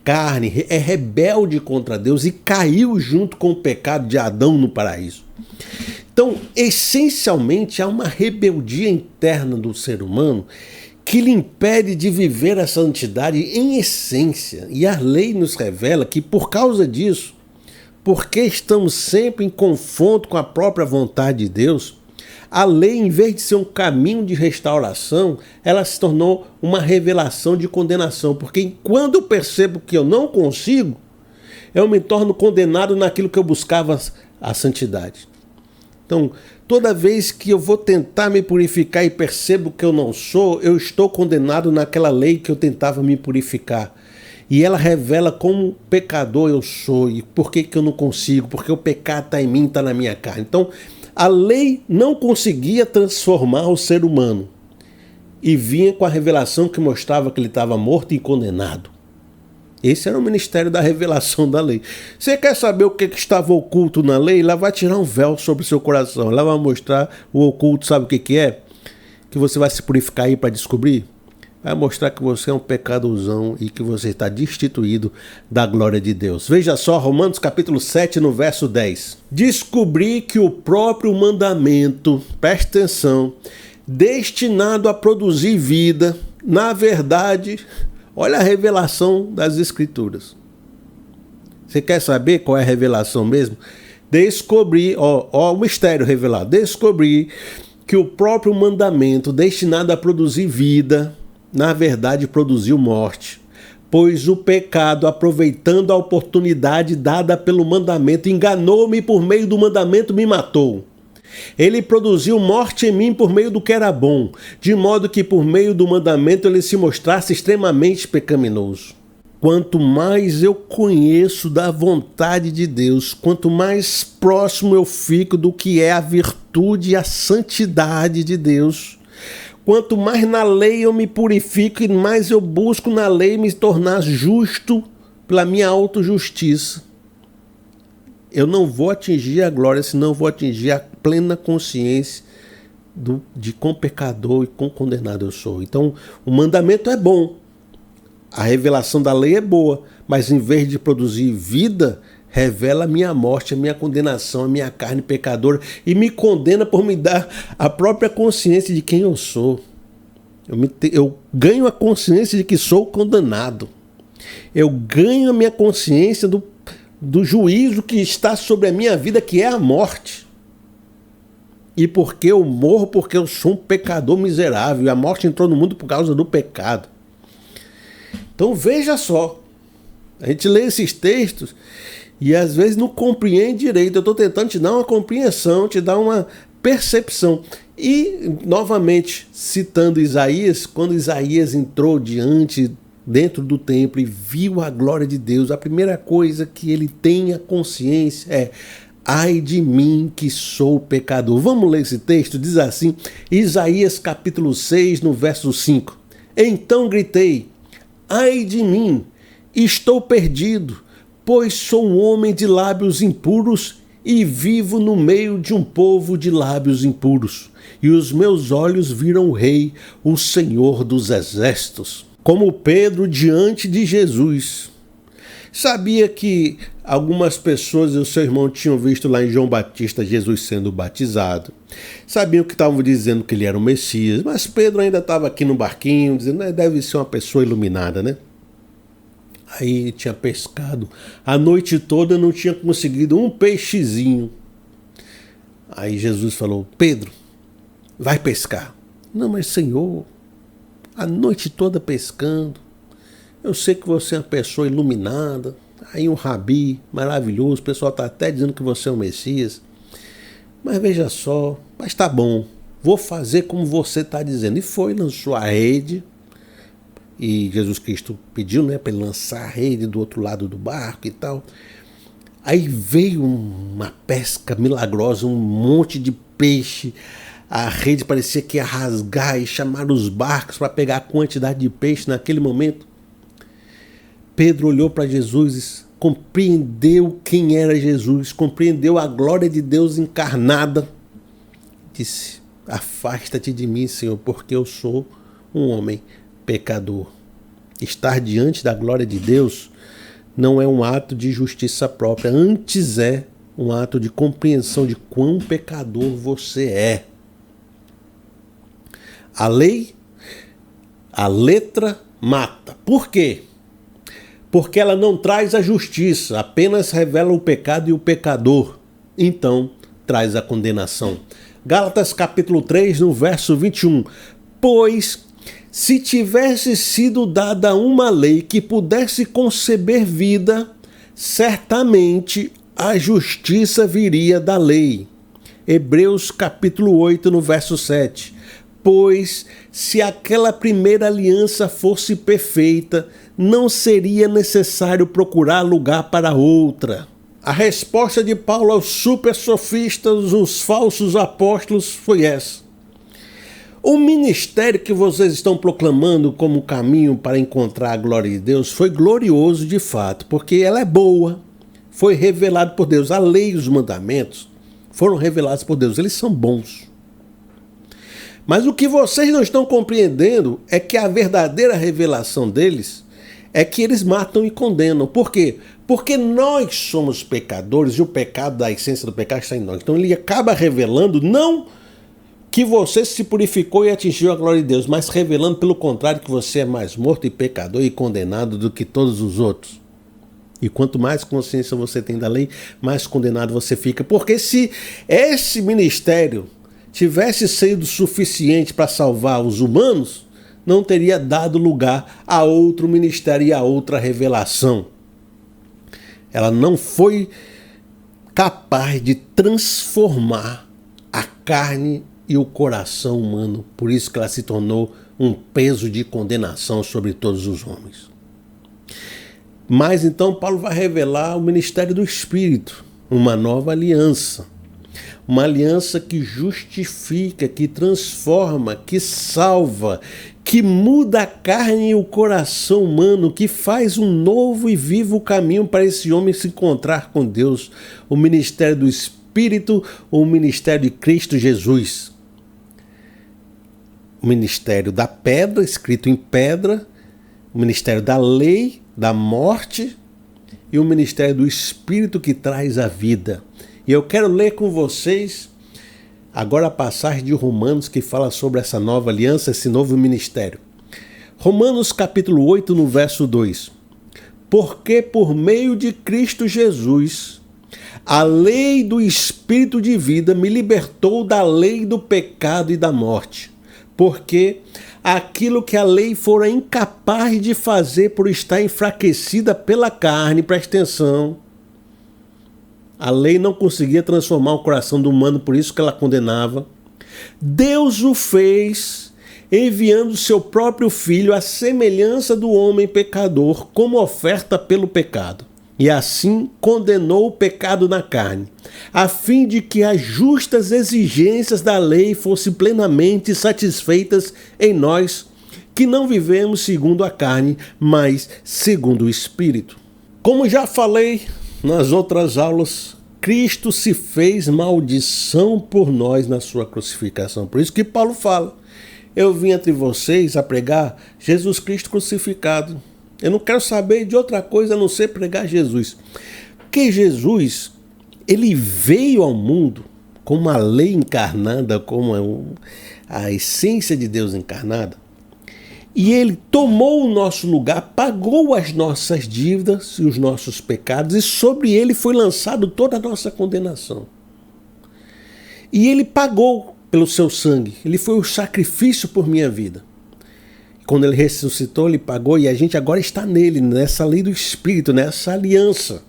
carne é rebelde contra Deus e caiu junto com o pecado de Adão no paraíso. Então, essencialmente, há uma rebeldia interna do ser humano que lhe impede de viver a santidade em essência. E a lei nos revela que, por causa disso, porque estamos sempre em confronto com a própria vontade de Deus, a lei, em vez de ser um caminho de restauração, ela se tornou uma revelação de condenação. Porque quando eu percebo que eu não consigo, eu me torno condenado naquilo que eu buscava, a santidade. Então, toda vez que eu vou tentar me purificar e percebo que eu não sou, eu estou condenado naquela lei que eu tentava me purificar. E ela revela como pecador eu sou e por que eu não consigo, porque o pecado está em mim, está na minha carne. Então, a lei não conseguia transformar o ser humano e vinha com a revelação que mostrava que ele estava morto e condenado. Esse era o ministério da revelação da lei. Você quer saber o que estava oculto na lei? Ela vai tirar um véu sobre o seu coração. Ela vai mostrar o oculto, sabe o que é? Que você vai se purificar aí para descobrir? Vai mostrar que você é um pecadorzão e que você está destituído da glória de Deus. Veja só, Romanos capítulo 7, no verso 10. Descobri que o próprio mandamento, presta atenção, destinado a produzir vida, na verdade, olha a revelação das Escrituras. Você quer saber qual é a revelação mesmo? Descobri, o mistério revelado, descobri que o próprio mandamento, destinado a produzir vida, na verdade produziu morte, pois o pecado, aproveitando a oportunidade dada pelo mandamento, enganou-me e por meio do mandamento me matou. Ele produziu morte em mim por meio do que era bom, de modo que por meio do mandamento ele se mostrasse extremamente pecaminoso. Quanto mais eu conheço da vontade de Deus, quanto mais próximo eu fico do que é a virtude e a santidade de Deus, quanto mais na lei eu me purifico e mais eu busco na lei me tornar justo pela minha autojustiça, eu não vou atingir a glória, senão eu vou atingir a plena consciência de quão pecador e quão condenado eu sou. Então, o mandamento é bom, a revelação da lei é boa, mas em vez de produzir vida, revela a minha morte, a minha condenação, a minha carne pecadora e me condena por me dar a própria consciência de quem eu sou. Eu ganho a consciência de que sou condenado. Eu ganho a minha consciência do juízo que está sobre a minha vida, que é a morte. E porque eu morro, porque eu sou um pecador miserável. E a morte entrou no mundo por causa do pecado. Então veja só, a gente lê esses textos e às vezes não compreende direito. Eu estou tentando te dar uma compreensão, te dar uma percepção. E, novamente, citando Isaías, quando Isaías entrou dentro do templo e viu a glória de Deus, a primeira coisa que ele tem a consciência é: ai de mim que sou pecador. Vamos ler esse texto? Diz assim, Isaías capítulo 6, no verso 5. Então gritei: ai de mim, estou perdido, pois sou um homem de lábios impuros e vivo no meio de um povo de lábios impuros. E os meus olhos viram o Rei, o Senhor dos Exércitos. Como Pedro diante de Jesus. Sabia que algumas pessoas e o seu irmão tinham visto lá em João Batista Jesus sendo batizado. Sabiam que estavam dizendo que ele era o Messias, mas Pedro ainda estava aqui no barquinho, dizendo, deve ser uma pessoa iluminada, né? Aí tinha pescado a noite toda, não tinha conseguido um peixezinho. Aí Jesus falou: Pedro, vai pescar. Não, mas Senhor, a noite toda pescando. Eu sei que você é uma pessoa iluminada. Aí um rabi maravilhoso. O pessoal está até dizendo que você é o Messias. Mas veja só, mas tá bom. Vou fazer como você está dizendo. E foi, lançou a rede. E Jesus Cristo pediu, para ele lançar a rede do outro lado do barco e tal. Aí veio uma pesca milagrosa, um monte de peixe. A rede parecia que ia rasgar e chamar os barcos para pegar a quantidade de peixe naquele momento. Pedro olhou para Jesus, compreendeu quem era Jesus, compreendeu a glória de Deus encarnada. Disse: afasta-te de mim, Senhor, porque eu sou um homem pecador. Estar diante da glória de Deus não é um ato de justiça própria, antes é um ato de compreensão de quão pecador você é. A lei, a letra mata. Por quê? Porque ela não traz a justiça, apenas revela o pecado e o pecador. Então, traz a condenação. Gálatas capítulo 3, no verso 21. Pois, se tivesse sido dada uma lei que pudesse conceber vida, certamente a justiça viria da lei. Hebreus capítulo 8, no verso 7. Pois, se aquela primeira aliança fosse perfeita, não seria necessário procurar lugar para outra. A resposta de Paulo aos supersofistas, os falsos apóstolos, foi essa. O ministério que vocês estão proclamando como caminho para encontrar a glória de Deus foi glorioso de fato, porque ela é boa, foi revelado por Deus. A lei e os mandamentos foram revelados por Deus, eles são bons. Mas o que vocês não estão compreendendo é que a verdadeira revelação deles é que eles matam e condenam. Por quê? Porque nós somos pecadores e o pecado, a essência do pecado está em nós. Então ele acaba revelando não que você se purificou e atingiu a glória de Deus, mas revelando pelo contrário que você é mais morto e pecador e condenado do que todos os outros. E quanto mais consciência você tem da lei, mais condenado você fica. Porque se esse ministério tivesse sido suficiente para salvar os humanos, não teria dado lugar a outro ministério e a outra revelação. Ela não foi capaz de transformar a carne e o coração humano. Por isso que ela se tornou um peso de condenação sobre todos os homens. Mas então Paulo vai revelar o ministério do Espírito, uma nova aliança. Uma aliança que justifica, que transforma, que salva, que muda a carne e o coração humano, que faz um novo e vivo caminho para esse homem se encontrar com Deus. O ministério do Espírito, o ministério de Cristo Jesus. O ministério da pedra, escrito em pedra, o ministério da lei, da morte, e o ministério do Espírito que traz a vida. E eu quero ler com vocês agora a passagem de Romanos que fala sobre essa nova aliança, esse novo ministério. Romanos capítulo 8, no verso 2. Porque por meio de Cristo Jesus, a lei do Espírito de vida me libertou da lei do pecado e da morte. Porque aquilo que a lei fora incapaz de fazer por estar enfraquecida pela carne, presta atenção, a lei não conseguia transformar o coração do humano, por isso que ela condenava. Deus o fez enviando seu próprio Filho à semelhança do homem pecador como oferta pelo pecado. E assim condenou o pecado na carne, a fim de que as justas exigências da lei fossem plenamente satisfeitas em nós, que não vivemos segundo a carne, mas segundo o Espírito. Como já falei nas outras aulas, Cristo se fez maldição por nós na sua crucificação. Por isso que Paulo fala: eu vim entre vocês a pregar Jesus Cristo crucificado. Eu não quero saber de outra coisa a não ser pregar Jesus. Porque Jesus, ele veio ao mundo como a lei encarnada, como a essência de Deus encarnada. E ele tomou o nosso lugar, pagou as nossas dívidas e os nossos pecados, e sobre ele foi lançado toda a nossa condenação. E ele pagou pelo seu sangue. Ele foi o sacrifício por minha vida. Quando ele ressuscitou, ele pagou e a gente agora está nele, nessa lei do Espírito, nessa aliança.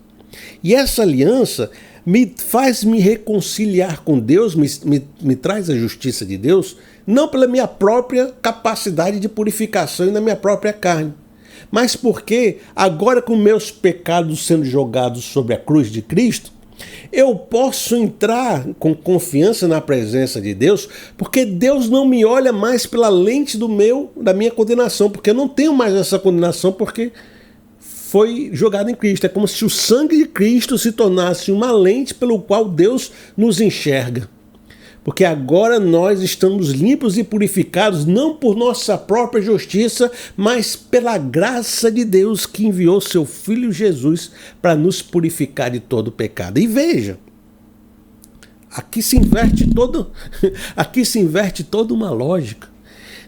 E essa aliança me faz me reconciliar com Deus, me traz a justiça de Deus, não pela minha própria capacidade de purificação e na minha própria carne, mas porque agora com meus pecados sendo jogados sobre a cruz de Cristo, eu posso entrar com confiança na presença de Deus, porque Deus não me olha mais pela lente da minha condenação, porque eu não tenho mais essa condenação, porque foi jogado em Cristo. É como se o sangue de Cristo se tornasse uma lente pelo qual Deus nos enxerga. Porque agora nós estamos limpos e purificados não por nossa própria justiça, mas pela graça de Deus que enviou seu Filho Jesus para nos purificar de todo pecado. E veja, aqui se inverte toda uma lógica.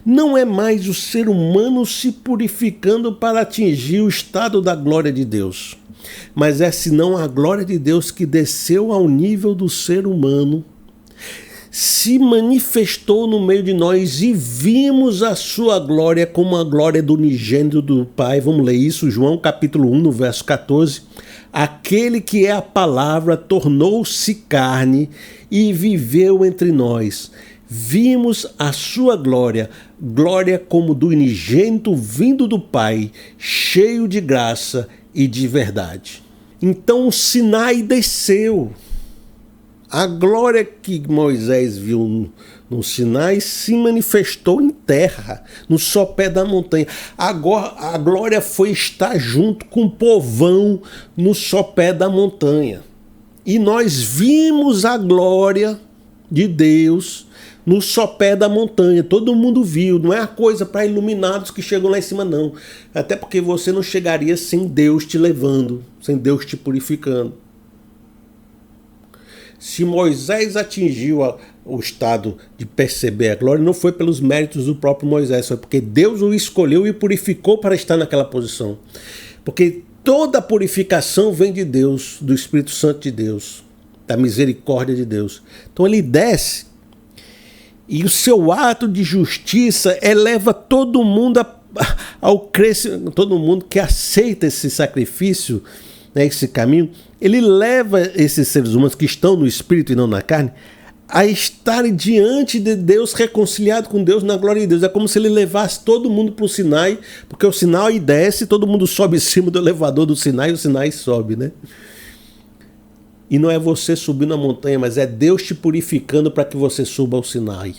Não é mais o ser humano se purificando para atingir o estado da glória de Deus, mas é senão a glória de Deus que desceu ao nível do ser humano, se manifestou no meio de nós e vimos a sua glória como a glória do unigênito do Pai. Vamos ler isso, João capítulo 1, no verso 14. Aquele que é a palavra tornou-se carne e viveu entre nós. Vimos a sua glória, glória como do unigênito vindo do Pai, cheio de graça e de verdade. Então o Sinai desceu. A glória que Moisés viu no Sinai se manifestou em terra, no sopé da montanha. Agora a glória foi estar junto com o povão no sopé da montanha. E nós vimos a glória de Deus no sopé da montanha. Todo mundo viu, não é a coisa para iluminados que chegam lá em cima, não. Até porque você não chegaria sem Deus te levando, sem Deus te purificando. Se Moisés atingiu o estado de perceber a glória, não foi pelos méritos do próprio Moisés, foi porque Deus o escolheu e purificou para estar naquela posição. Porque toda a purificação vem de Deus, do Espírito Santo de Deus, da misericórdia de Deus. Então ele desce e o seu ato de justiça eleva todo mundo ao crescimento, todo mundo que aceita esse sacrifício, esse caminho, ele leva esses seres humanos que estão no Espírito e não na carne a estarem diante de Deus, reconciliado com Deus na glória de Deus. É como se ele levasse todo mundo para o Sinai, porque o Sinai desce, todo mundo sobe em cima do elevador do Sinai e o Sinai sobe, né? E não é você subindo a montanha, mas é Deus te purificando para que você suba ao Sinai.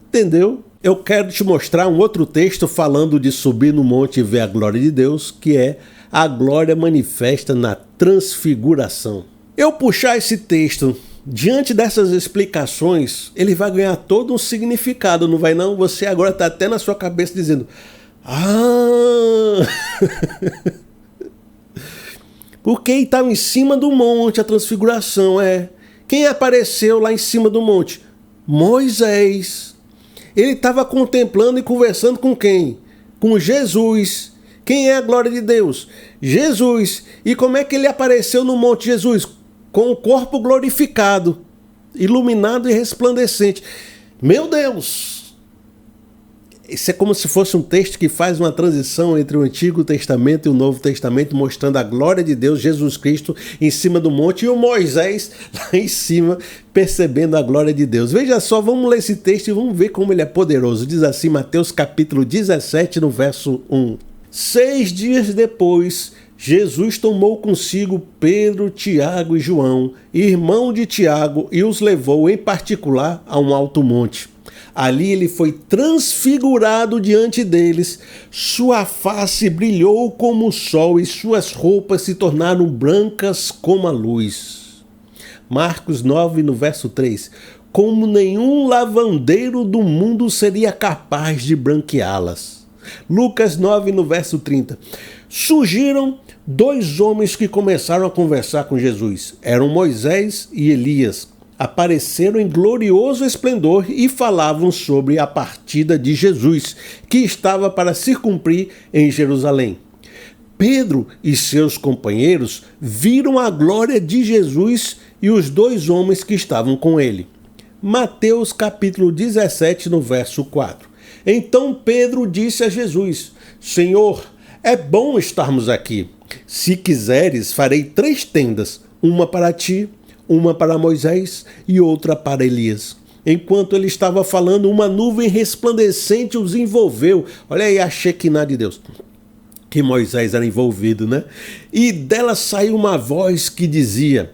Entendeu? Eu quero te mostrar um outro texto falando de subir no monte e ver a glória de Deus, que é a glória manifesta na transfiguração. Eu puxar esse texto, diante dessas explicações, ele vai ganhar todo um significado, não vai não? Você agora está até na sua cabeça dizendo, porque estava em cima do monte, a transfiguração, Quem apareceu lá em cima do monte? Moisés. Ele estava contemplando e conversando com quem? Com Jesus. Quem é a glória de Deus? Jesus. E como é que ele apareceu no monte Jesus? Com o corpo glorificado, iluminado e resplandecente. Meu Deus! Isso é como se fosse um texto que faz uma transição entre o Antigo Testamento e o Novo Testamento, mostrando a glória de Deus, Jesus Cristo, em cima do monte, e o Moisés lá em cima, percebendo a glória de Deus. Veja só, vamos ler esse texto e vamos ver como ele é poderoso. Diz assim, Mateus capítulo 17, no verso 1. 6 dias depois, Jesus tomou consigo Pedro, Tiago e João, irmão de Tiago, e os levou em particular a um alto monte. Ali ele foi transfigurado diante deles, sua face brilhou como o sol e suas roupas se tornaram brancas como a luz. Marcos 9, no verso 3. Como nenhum lavandeiro do mundo seria capaz de branqueá-las. Lucas 9, no verso 30. Surgiram 2 homens que começaram a conversar com Jesus. Eram Moisés e Elias. Apareceram em glorioso esplendor e falavam sobre a partida de Jesus, que estava para se cumprir em Jerusalém. Pedro e seus companheiros viram a glória de Jesus e os 2 homens que estavam com ele. Mateus capítulo 17, no verso 4. Então Pedro disse a Jesus: Senhor, é bom estarmos aqui. Se quiseres, farei 3 tendas, uma para ti, uma para Moisés e outra para Elias. Enquanto ele estava falando, uma nuvem resplandecente os envolveu. Olha aí a Shekinah de Deus, que Moisés era envolvido, né? E dela saiu uma voz que dizia: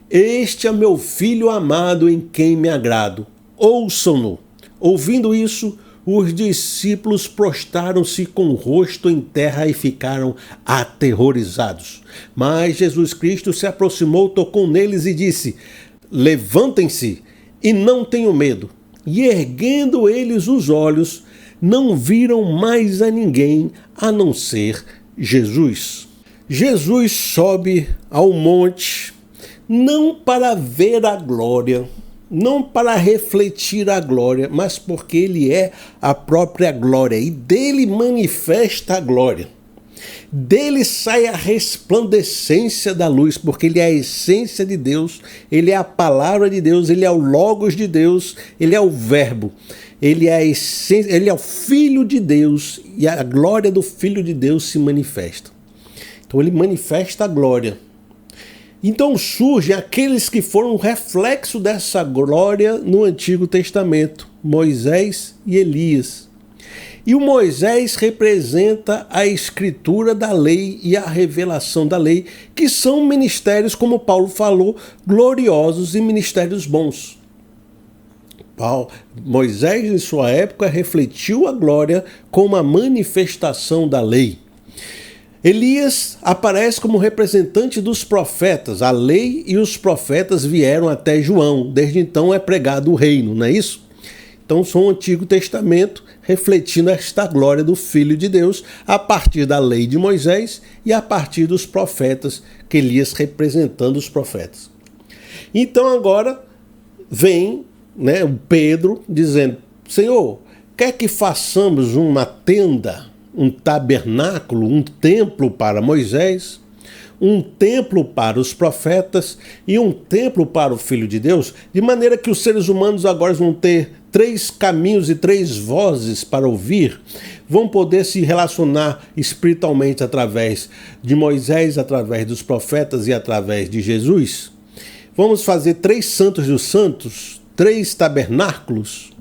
Este é meu filho amado em quem me agrado. Ouçam-no. Ouvindo isso, os discípulos prostraram-se com o rosto em terra e ficaram aterrorizados. Mas Jesus Cristo se aproximou, tocou neles e disse: Levantem-se e não tenham medo. E erguendo eles os olhos, não viram mais a ninguém a não ser Jesus. Jesus sobe ao monte, não para ver a glória, não para refletir a glória, mas porque ele é a própria glória e dele manifesta a glória. Dele sai a resplandecência da luz, porque ele é a essência de Deus, ele é a palavra de Deus, ele é o Logos de Deus, ele é o Verbo, ele é a essência, ele é o Filho de Deus e a glória do Filho de Deus se manifesta. Então ele manifesta a glória. Então surgem aqueles que foram o reflexo dessa glória no Antigo Testamento, Moisés e Elias. E o Moisés representa a escritura da lei e a revelação da lei, que são ministérios, como Paulo falou, gloriosos e ministérios bons. Moisés, em sua época, refletiu a glória com a manifestação da lei. Elias aparece como representante dos profetas. A lei e os profetas vieram até João. Desde então é pregado o reino, não é isso? Então são o Antigo Testamento refletindo esta glória do Filho de Deus a partir da lei de Moisés e a partir dos profetas, que Elias representando os profetas. Então agora vem, o Pedro dizendo: Senhor, quer que façamos uma tenda, um tabernáculo, um templo para Moisés, um templo para os profetas e um templo para o Filho de Deus, de maneira que os seres humanos agora vão ter 3 caminhos e 3 vozes para ouvir, vão poder se relacionar espiritualmente através de Moisés, através dos profetas e através de Jesus. Vamos fazer 3 santos dos santos, 3 tabernáculos.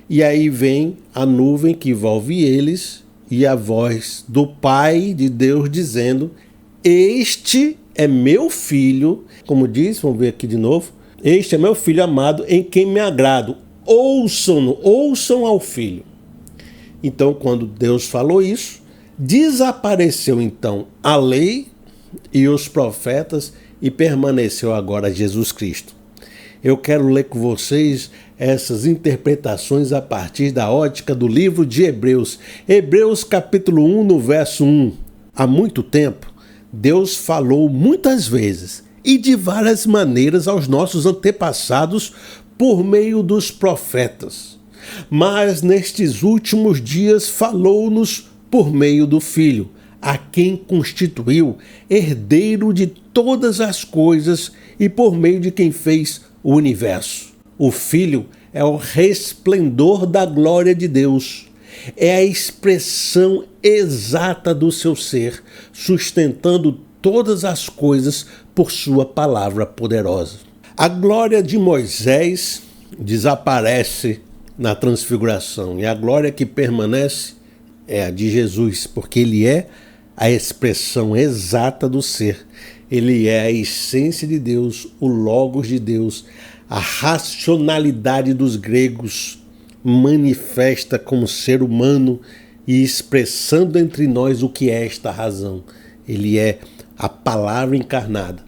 E aí vem a nuvem que envolve eles e a voz do Pai de Deus dizendo: Este é meu filho, como diz, vamos ver aqui de novo, este é meu filho amado em quem me agrado. Ouçam-no, ouçam ao filho. Então, quando Deus falou isso, desapareceu então a lei e os profetas e permaneceu agora Jesus Cristo. Eu quero ler com vocês essas interpretações a partir da ótica do livro de Hebreus. Hebreus capítulo 1, no verso 1. Há muito tempo, Deus falou muitas vezes e de várias maneiras aos nossos antepassados por meio dos profetas. Mas nestes últimos dias falou-nos por meio do Filho, a quem constituiu herdeiro de todas as coisas e por meio de quem fez o universo. O Filho é o resplendor da glória de Deus, é a expressão exata do seu ser, sustentando todas as coisas por sua palavra poderosa. A glória de Moisés desaparece na transfiguração e a glória que permanece é a de Jesus, porque ele é a expressão exata do ser. Ele é a essência de Deus, o Logos de Deus, a racionalidade dos gregos manifesta como ser humano e expressando entre nós o que é esta razão. Ele é a palavra encarnada.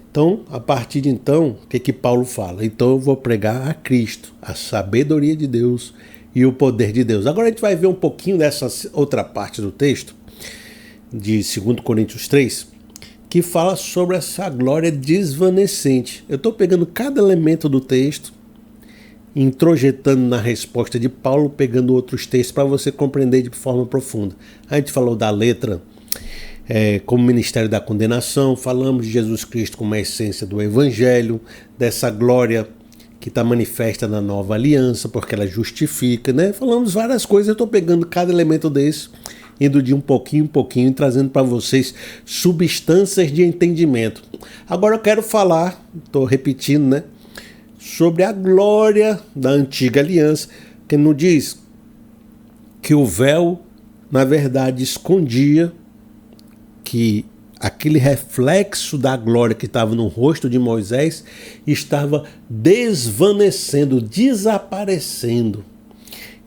Então, a partir de então, o que Paulo fala? Então eu vou pregar a Cristo, a sabedoria de Deus e o poder de Deus. Agora a gente vai ver um pouquinho dessa outra parte do texto, de 2 Coríntios 3, que fala sobre essa glória desvanecente. Eu estou pegando cada elemento do texto, introjetando na resposta de Paulo, pegando outros textos para você compreender de forma profunda. A gente falou da letra como ministério da condenação, falamos de Jesus Cristo como a essência do Evangelho, dessa glória que está manifesta na nova aliança, porque ela justifica, né? Falamos várias coisas, eu estou pegando cada elemento desse, indo de um pouquinho em pouquinho, trazendo para vocês substâncias de entendimento. Agora eu quero falar, estou repetindo, né? Sobre a glória da antiga aliança, que não diz que o véu, na verdade, escondia que aquele reflexo da glória que estava no rosto de Moisés estava desvanecendo, desaparecendo.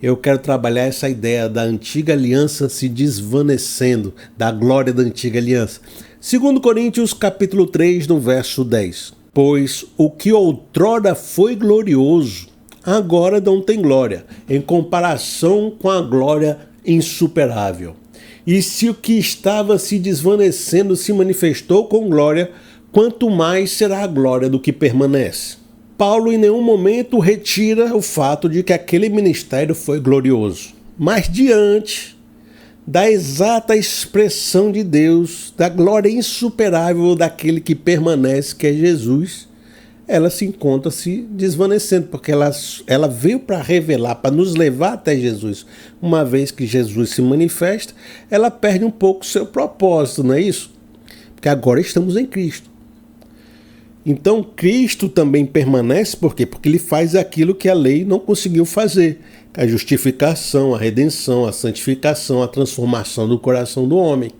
Eu quero trabalhar essa ideia da antiga aliança se desvanecendo, da glória da antiga aliança. 2 Coríntios capítulo 3, no verso 10. Pois o que outrora foi glorioso, agora não tem glória, em comparação com a glória insuperável. E se o que estava se desvanecendo se manifestou com glória, quanto mais será a glória do que permanece. Paulo em nenhum momento retira o fato de que aquele ministério foi glorioso. Mas diante da exata expressão de Deus, da glória insuperável daquele que permanece, que é Jesus, ela se encontra se desvanecendo, porque ela veio para revelar, para nos levar até Jesus. Uma vez que Jesus se manifesta, ela perde um pouco o seu propósito, não é isso? Porque agora estamos em Cristo. Então Cristo também permanece, por quê? Porque ele faz aquilo que a lei não conseguiu fazer. A justificação, a redenção, a santificação, a transformação do coração do homem.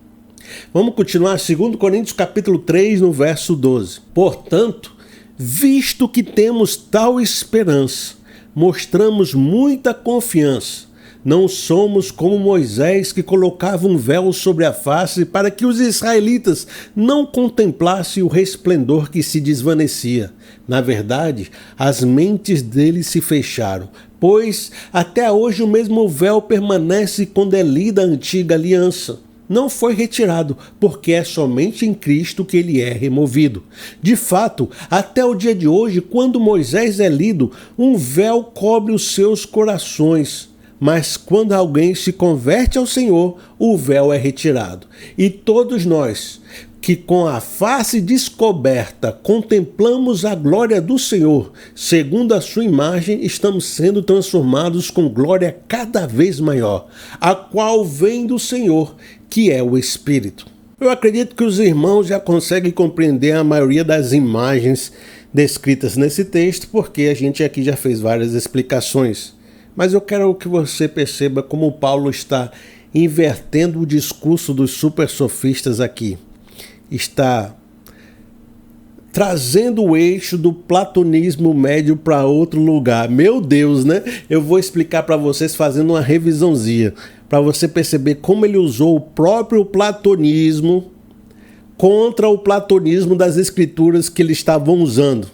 Vamos continuar, 2 Coríntios capítulo 3, no verso 12. Portanto, visto que temos tal esperança, mostramos muita confiança. Não somos como Moisés, que colocava um véu sobre a face para que os israelitas não contemplassem o resplendor que se desvanecia. Na verdade, as mentes deles se fecharam, pois até hoje o mesmo véu permanece quando é lida a antiga aliança. Não foi retirado, porque é somente em Cristo que ele é removido. De fato, até o dia de hoje, quando Moisés é lido, um véu cobre os seus corações. Mas quando alguém se converte ao Senhor, o véu é retirado. E todos nós, que com a face descoberta contemplamos a glória do Senhor, segundo a sua imagem, estamos sendo transformados com glória cada vez maior, a qual vem do Senhor, que é o Espírito. Eu acredito que os irmãos já conseguem compreender a maioria das imagens descritas nesse texto, porque a gente aqui já fez várias explicações. Mas eu quero que você perceba como Paulo está invertendo o discurso dos super sofistas aqui. Está trazendo o eixo do platonismo médio para outro lugar. Meu Deus, né? Eu vou explicar para vocês fazendo uma revisãozinha, para você perceber como ele usou o próprio platonismo contra o platonismo das escrituras que eles estavam usando.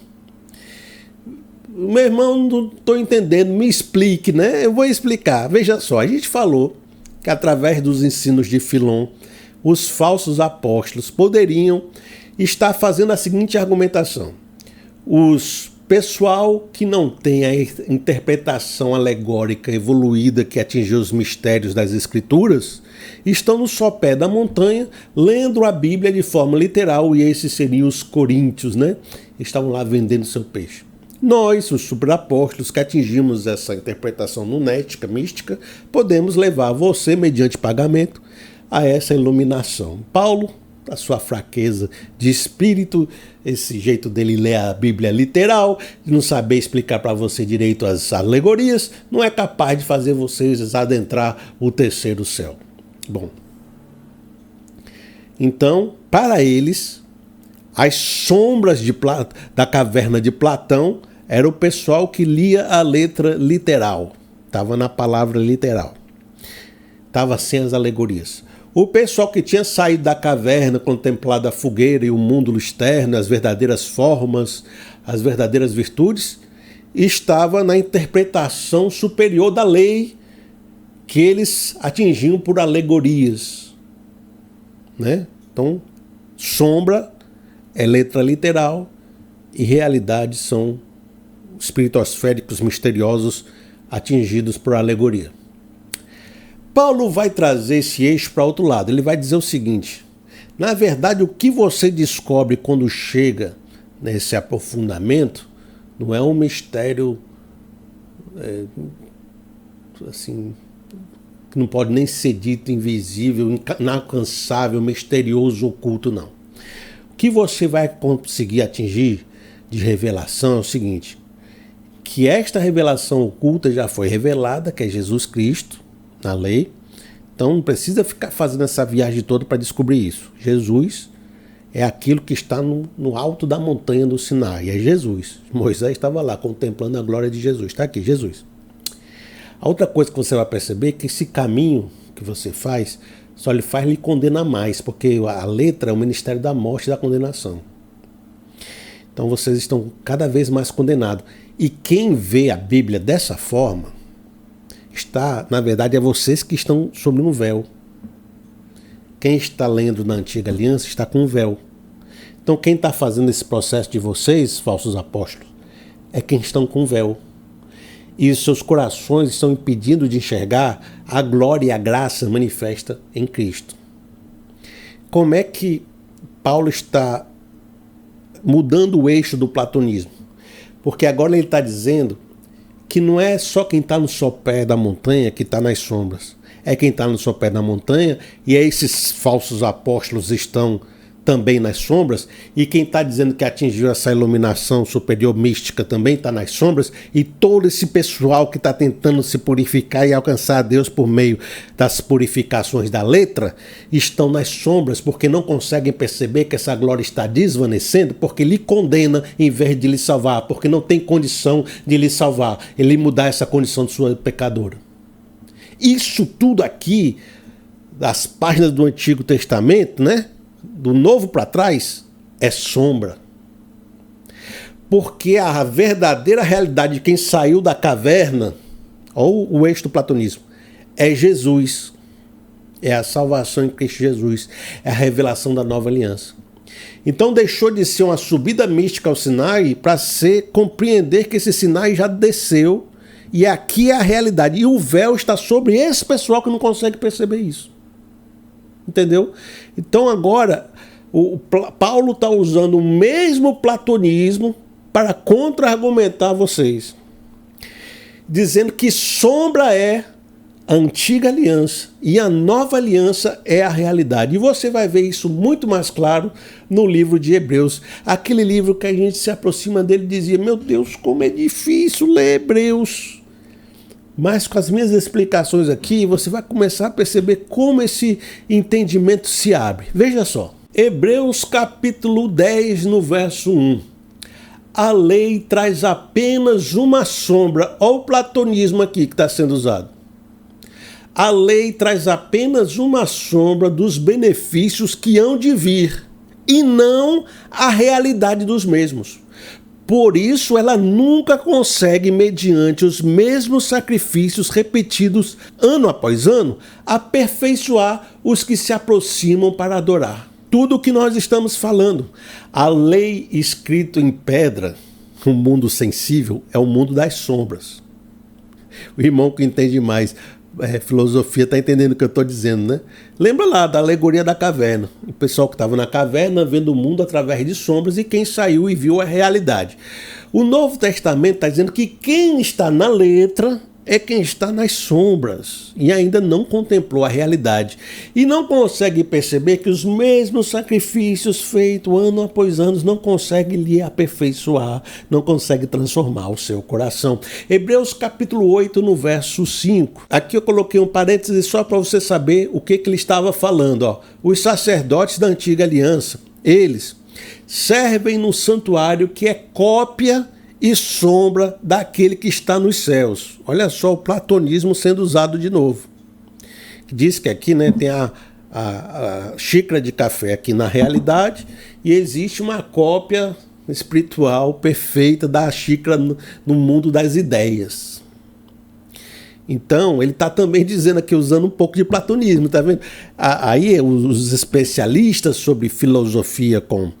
Meu irmão, não estou entendendo, me explique, né? Eu vou explicar. Veja só, a gente falou que através dos ensinos de Filon, os falsos apóstolos poderiam estar fazendo a seguinte argumentação. Os pessoal que não tem a interpretação alegórica evoluída que atingiu os mistérios das Escrituras, estão no sopé da montanha, lendo a Bíblia de forma literal, e esses seriam os coríntios, né? Estavam lá vendendo seu peixe. Nós, os superapóstolos, que atingimos essa interpretação nunética, mística, podemos levar você, mediante pagamento, a essa iluminação. Paulo, a sua fraqueza de espírito, esse jeito dele ler a Bíblia literal, de não saber explicar para você direito as alegorias, não é capaz de fazer vocês adentrar o terceiro céu. Bom, então, para eles, as sombras da caverna de Platão era o pessoal que lia a letra literal. Estava na palavra literal. Estava sem as alegorias. O pessoal que tinha saído da caverna, contemplado a fogueira e o mundo externo, as verdadeiras formas, as verdadeiras virtudes, estava na interpretação superior da lei que eles atingiam por alegorias. Né? Então, sombra é letra literal e realidade são espiritosféricos misteriosos atingidos por alegoria. Paulo vai trazer esse eixo para outro lado. Ele vai dizer o seguinte: na verdade, o que você descobre quando chega nesse aprofundamento Não é um mistério assim, que não pode nem ser dito, invisível, inalcançável, misterioso, oculto, não. O que você vai conseguir atingir de revelação é o seguinte: que esta revelação oculta já foi revelada, que é Jesus Cristo, na lei. Então não precisa ficar fazendo essa viagem toda para descobrir isso. Jesus é aquilo que está no alto da montanha do Sinai, é Jesus. Moisés estava lá contemplando a glória de Jesus. Está aqui, Jesus. A outra coisa que você vai perceber é que esse caminho que você faz só lhe faz lhe condenar mais, porque a letra é o ministério da morte e da condenação. Então vocês estão cada vez mais condenados. E quem vê a Bíblia dessa forma, na verdade, é vocês que estão sob um véu. Quem está lendo na Antiga Aliança está com um véu. Então quem está fazendo esse processo de vocês, falsos apóstolos, é quem estão com véu. E os seus corações estão impedindo de enxergar a glória e a graça manifesta em Cristo. Como é que Paulo está mudando o eixo do platonismo? Porque agora ele está dizendo que não é só quem está no sopé da montanha que está nas sombras. É quem está no sopé da montanha, e esses falsos apóstolos estão também nas sombras, e quem está dizendo que atingiu essa iluminação superior mística também está nas sombras, e todo esse pessoal que está tentando se purificar e alcançar a Deus por meio das purificações da letra, estão nas sombras, porque não conseguem perceber que essa glória está desvanecendo, porque lhe condena em vez de lhe salvar, porque não tem condição de lhe salvar, ele mudar essa condição de sua pecadora. Isso tudo aqui, das páginas do Antigo Testamento, né? Do Novo para trás, é sombra. Porque a verdadeira realidade de quem saiu da caverna, ou o eixo do platonismo, é Jesus. É a salvação em Cristo Jesus. É a revelação da nova aliança. Então deixou de ser uma subida mística ao Sinai para compreender que esse Sinai já desceu, e aqui é a realidade. E o véu está sobre esse pessoal que não consegue perceber isso. Entendeu? Então agora Paulo está usando o mesmo platonismo para contra-argumentar vocês, dizendo que sombra é a antiga aliança e a nova aliança é a realidade. E você vai ver isso muito mais claro no livro de Hebreus, aquele livro que a gente se aproxima dele e dizia: meu Deus, como é difícil ler Hebreus. Mas com as minhas explicações aqui, você vai começar a perceber como esse entendimento se abre. Veja só, Hebreus capítulo 10, no verso 1. A lei traz apenas uma sombra. Olha o platonismo aqui que está sendo usado. A lei traz apenas uma sombra dos benefícios que hão de vir, e não a realidade dos mesmos. Por isso, ela nunca consegue, mediante os mesmos sacrifícios repetidos ano após ano, aperfeiçoar os que se aproximam para adorar. Tudo o que nós estamos falando, a lei escrita em pedra, o mundo sensível, é o mundo das sombras. O irmão que entende mais filosofia está entendendo o que eu estou dizendo, né? Lembra lá da alegoria da caverna. O pessoal que estava na caverna vendo o mundo através de sombras, e quem saiu e viu a realidade. O Novo Testamento está dizendo que quem está na letra é quem está nas sombras e ainda não contemplou a realidade. E não consegue perceber que os mesmos sacrifícios feitos ano após ano não conseguem lhe aperfeiçoar, não conseguem transformar o seu coração. Hebreus capítulo 8, no verso 5. Aqui eu coloquei um parêntese só para você saber o que ele estava falando. Ó. Os sacerdotes da antiga aliança, eles servem no santuário que é cópia e sombra daquele que está nos céus. Olha só o platonismo sendo usado de novo. Diz que aqui, né, tem a xícara de café aqui na realidade, e existe uma cópia espiritual perfeita da xícara no mundo das ideias. Então, ele está também dizendo aqui, usando um pouco de platonismo, tá vendo? Aí os especialistas sobre filosofia com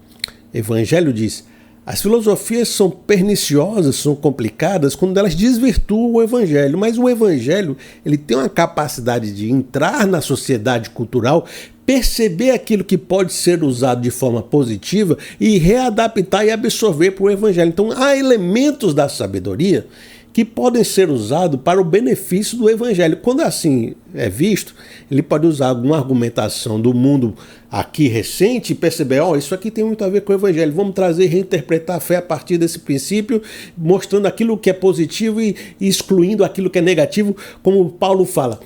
evangelho dizem: as filosofias são perniciosas, são complicadas quando elas desvirtuam o evangelho, mas o evangelho ele tem uma capacidade de entrar na sociedade cultural perceber aquilo que pode ser usado de forma positiva e readaptar e absorver para o evangelho. Então há elementos da sabedoria que podem ser usados para o benefício do evangelho. Quando assim é visto, ele pode usar alguma argumentação do mundo aqui recente e perceber, isso aqui tem muito a ver com o evangelho, vamos trazer e reinterpretar a fé a partir desse princípio, mostrando aquilo que é positivo e excluindo aquilo que é negativo, como Paulo fala,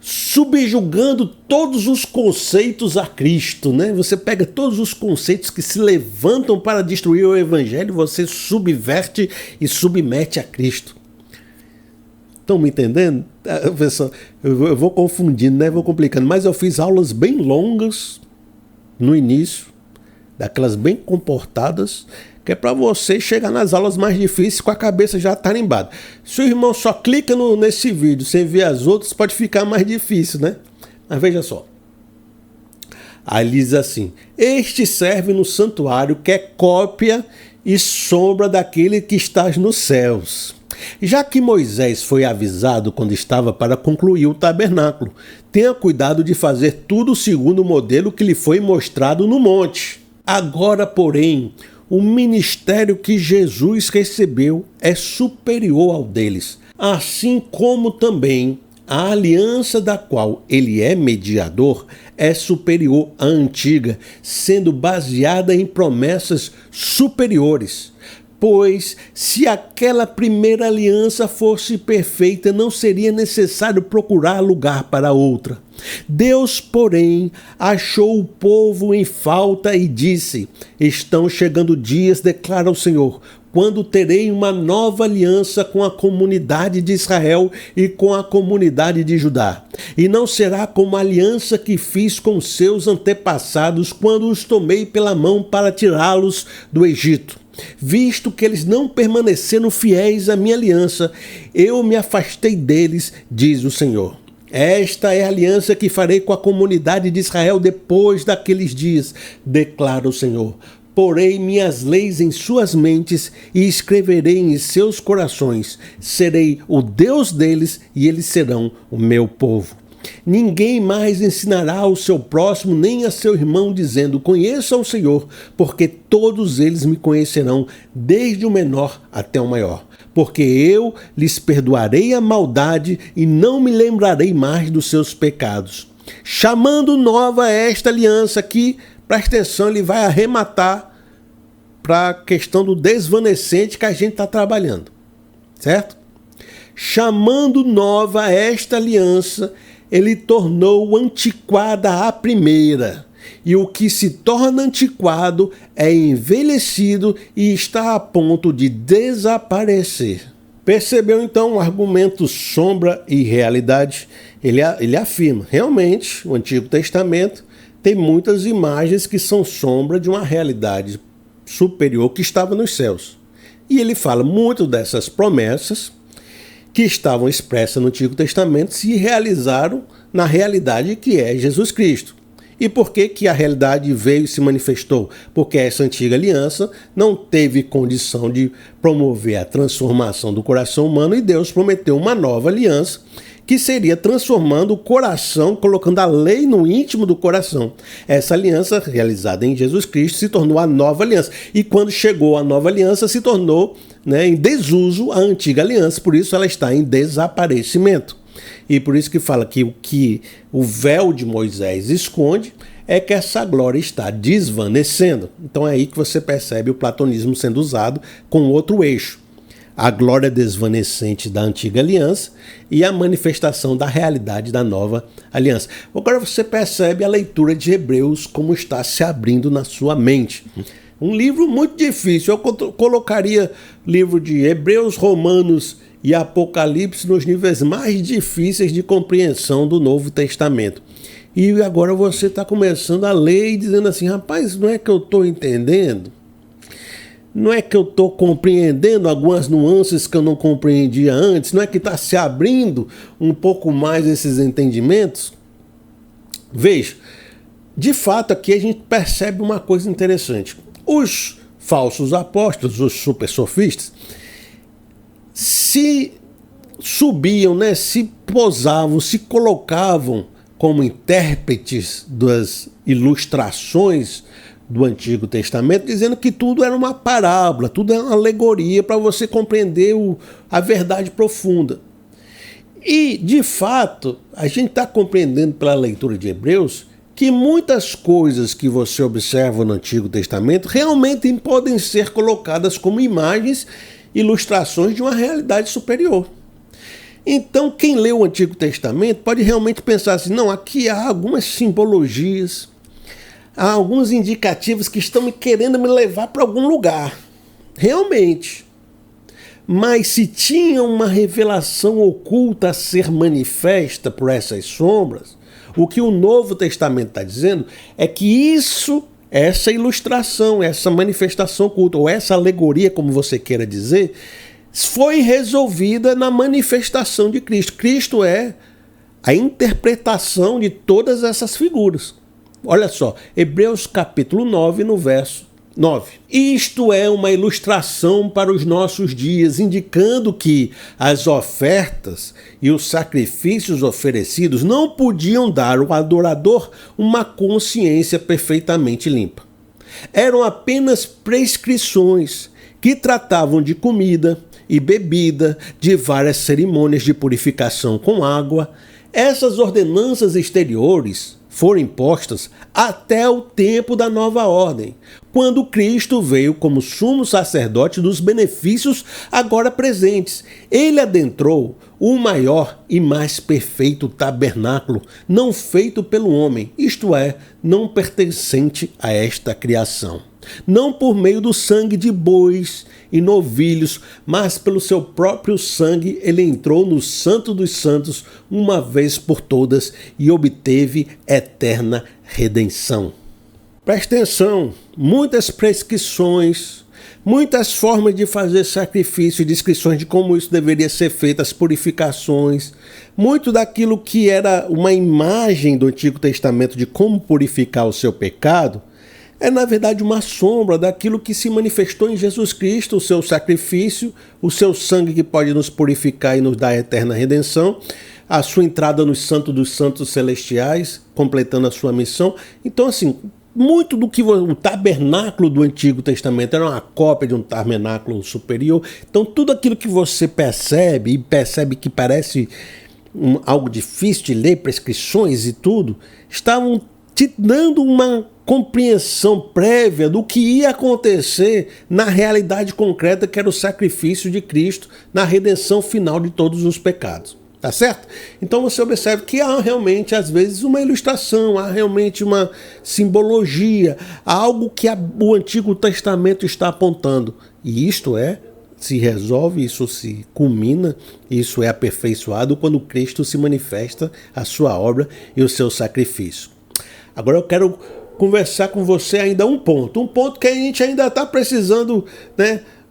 subjugando todos os conceitos a Cristo, né? Você pega todos os conceitos que se levantam para destruir o evangelho, você subverte e submete a Cristo. Estão me entendendo? Pessoal, eu vou confundindo, né? Vou complicando. Mas eu fiz aulas bem longas no início, daquelas bem comportadas, que é para você chegar nas aulas mais difíceis com a cabeça já tarimbada. Se o irmão só clica nesse vídeo sem ver as outras, pode ficar mais difícil, né? Mas veja só. Aí ele diz assim: este serve no santuário que é cópia e sombra daquele que está nos céus. Já que Moisés foi avisado quando estava para concluir o tabernáculo, tenha cuidado de fazer tudo segundo o modelo que lhe foi mostrado no monte. Agora, porém, o ministério que Jesus recebeu é superior ao deles, assim como também a aliança da qual ele é mediador é superior à antiga, sendo baseada em promessas superiores. Pois, se aquela primeira aliança fosse perfeita, não seria necessário procurar lugar para outra. Deus, porém, achou o povo em falta e disse: estão chegando dias, declara o Senhor, quando terei uma nova aliança com a comunidade de Israel e com a comunidade de Judá. E não será como a aliança que fiz com seus antepassados quando os tomei pela mão para tirá-los do Egito. Visto que eles não permaneceram fiéis à minha aliança, eu me afastei deles, diz o Senhor. Esta é a aliança que farei com a comunidade de Israel depois daqueles dias, declara o Senhor. Porei minhas leis em suas mentes e escreverei em seus corações. Serei o Deus deles e eles serão o meu povo. Ninguém mais ensinará ao seu próximo nem a seu irmão, dizendo: conheça o Senhor, porque todos eles me conhecerão, desde o menor até o maior. Porque eu lhes perdoarei a maldade e não me lembrarei mais dos seus pecados. Chamando nova esta aliança aqui, presta atenção, ele vai arrematar para a questão do desvanecente que a gente está trabalhando, certo? Chamando nova esta aliança, ele tornou antiquada a primeira, e o que se torna antiquado é envelhecido e está a ponto de desaparecer. Percebeu então o argumento sombra e realidade? Ele afirma, realmente, o Antigo Testamento tem muitas imagens que são sombra de uma realidade superior que estava nos céus. E ele fala muito dessas promessas que estavam expressas no Antigo Testamento se realizaram na realidade que é Jesus Cristo. E por que a realidade veio e se manifestou? Porque essa antiga aliança não teve condição de promover a transformação do coração humano e Deus prometeu uma nova aliança que seria transformando o coração, colocando a lei no íntimo do coração. Essa aliança, realizada em Jesus Cristo, se tornou a nova aliança. E quando chegou a nova aliança, se tornou em desuso a antiga aliança. Por isso ela está em desaparecimento. E por isso que fala que o que o véu de Moisés esconde é que essa glória está desvanecendo. Então é aí que você percebe o platonismo sendo usado com outro eixo. A glória desvanecente da antiga aliança e a manifestação da realidade da nova aliança. Agora você percebe a leitura de Hebreus como está se abrindo na sua mente. Um livro muito difícil. Eu colocaria livro de Hebreus, Romanos e Apocalipse nos níveis mais difíceis de compreensão do Novo Testamento. E agora você está começando a ler e dizendo assim: rapaz, não é que eu estou entendendo? Não é que eu estou compreendendo algumas nuances que eu não compreendia antes? Não é que está se abrindo um pouco mais esses entendimentos? Veja, de fato aqui a gente percebe uma coisa interessante. Os falsos apóstolos, os supersofistas, se subiam, se posavam, se colocavam como intérpretes das ilustrações do Antigo Testamento, dizendo que tudo era uma parábola, tudo era uma alegoria para você compreender a verdade profunda. E, de fato, a gente está compreendendo pela leitura de Hebreus que muitas coisas que você observa no Antigo Testamento realmente podem ser colocadas como imagens, ilustrações de uma realidade superior. Então, quem lê o Antigo Testamento pode realmente pensar assim, não, aqui há algumas simbologias, há alguns indicativos que estão querendo me levar para algum lugar. Realmente. Mas se tinha uma revelação oculta a ser manifesta por essas sombras, o que o Novo Testamento está dizendo é que essa ilustração, essa manifestação oculta, ou essa alegoria, como você queira dizer, foi resolvida na manifestação de Cristo. Cristo é a interpretação de todas essas figuras. Olha só, Hebreus capítulo 9, no verso 9. Isto é uma ilustração para os nossos dias, indicando que as ofertas e os sacrifícios oferecidos não podiam dar ao adorador uma consciência perfeitamente limpa. Eram apenas prescrições que tratavam de comida e bebida, de várias cerimônias de purificação com água. Essas ordenanças exteriores foram impostas até o tempo da nova ordem, quando Cristo veio como sumo sacerdote dos benefícios agora presentes. Ele adentrou o maior e mais perfeito tabernáculo, não feito pelo homem, isto é, não pertencente a esta criação. Não por meio do sangue de bois e novilhos, mas pelo seu próprio sangue ele entrou no Santo dos Santos uma vez por todas e obteve eterna redenção. Preste atenção, muitas prescrições, muitas formas de fazer sacrifício, descrições de como isso deveria ser feito, as purificações, muito daquilo que era uma imagem do Antigo Testamento de como purificar o seu pecado, é na verdade uma sombra daquilo que se manifestou em Jesus Cristo, o seu sacrifício, o seu sangue que pode nos purificar e nos dar a eterna redenção, a sua entrada no Santo dos Santos Celestiais, completando a sua missão. Então, assim, muito do que o tabernáculo do Antigo Testamento era uma cópia de um tabernáculo superior. Então, tudo aquilo que você percebe, e percebe que parece algo difícil de ler, prescrições e tudo, estavam te dando uma compreensão prévia do que ia acontecer na realidade concreta, que era o sacrifício de Cristo na redenção final de todos os pecados. Tá certo? Então você observa que há realmente, às vezes, uma ilustração, há realmente uma simbologia, algo que o Antigo Testamento está apontando. E isto se resolve, isso se culmina, isso é aperfeiçoado quando Cristo se manifesta, a sua obra e o seu sacrifício. Agora eu quero conversar com você ainda um ponto que a gente ainda está precisando,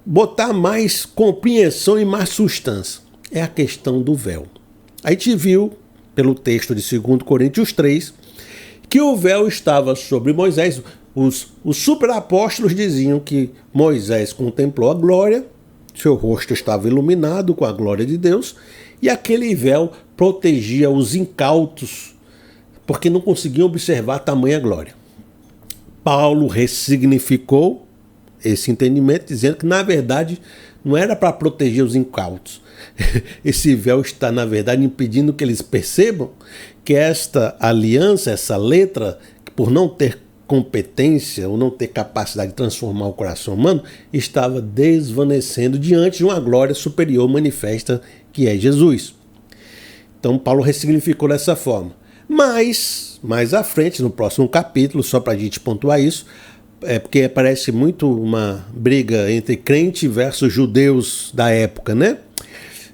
botar mais compreensão e mais substância. É a questão do véu. A gente viu, pelo texto de 2 Coríntios 3, que o véu estava sobre Moisés. Os superapóstolos diziam que Moisés contemplou a glória, seu rosto estava iluminado com a glória de Deus, e aquele véu protegia os incautos, porque não conseguiam observar tamanha glória. Paulo ressignificou esse entendimento, dizendo que, na verdade, não era para proteger os incautos. Esse véu está, na verdade, impedindo que eles percebam que esta aliança, essa letra, por não ter competência ou não ter capacidade de transformar o coração humano, estava desvanecendo diante de uma glória superior manifesta, que é Jesus. Então, Paulo ressignificou dessa forma. Mas, mais à frente, no próximo capítulo, só para a gente pontuar isso, porque parece muito uma briga entre crente versus judeus da época, né?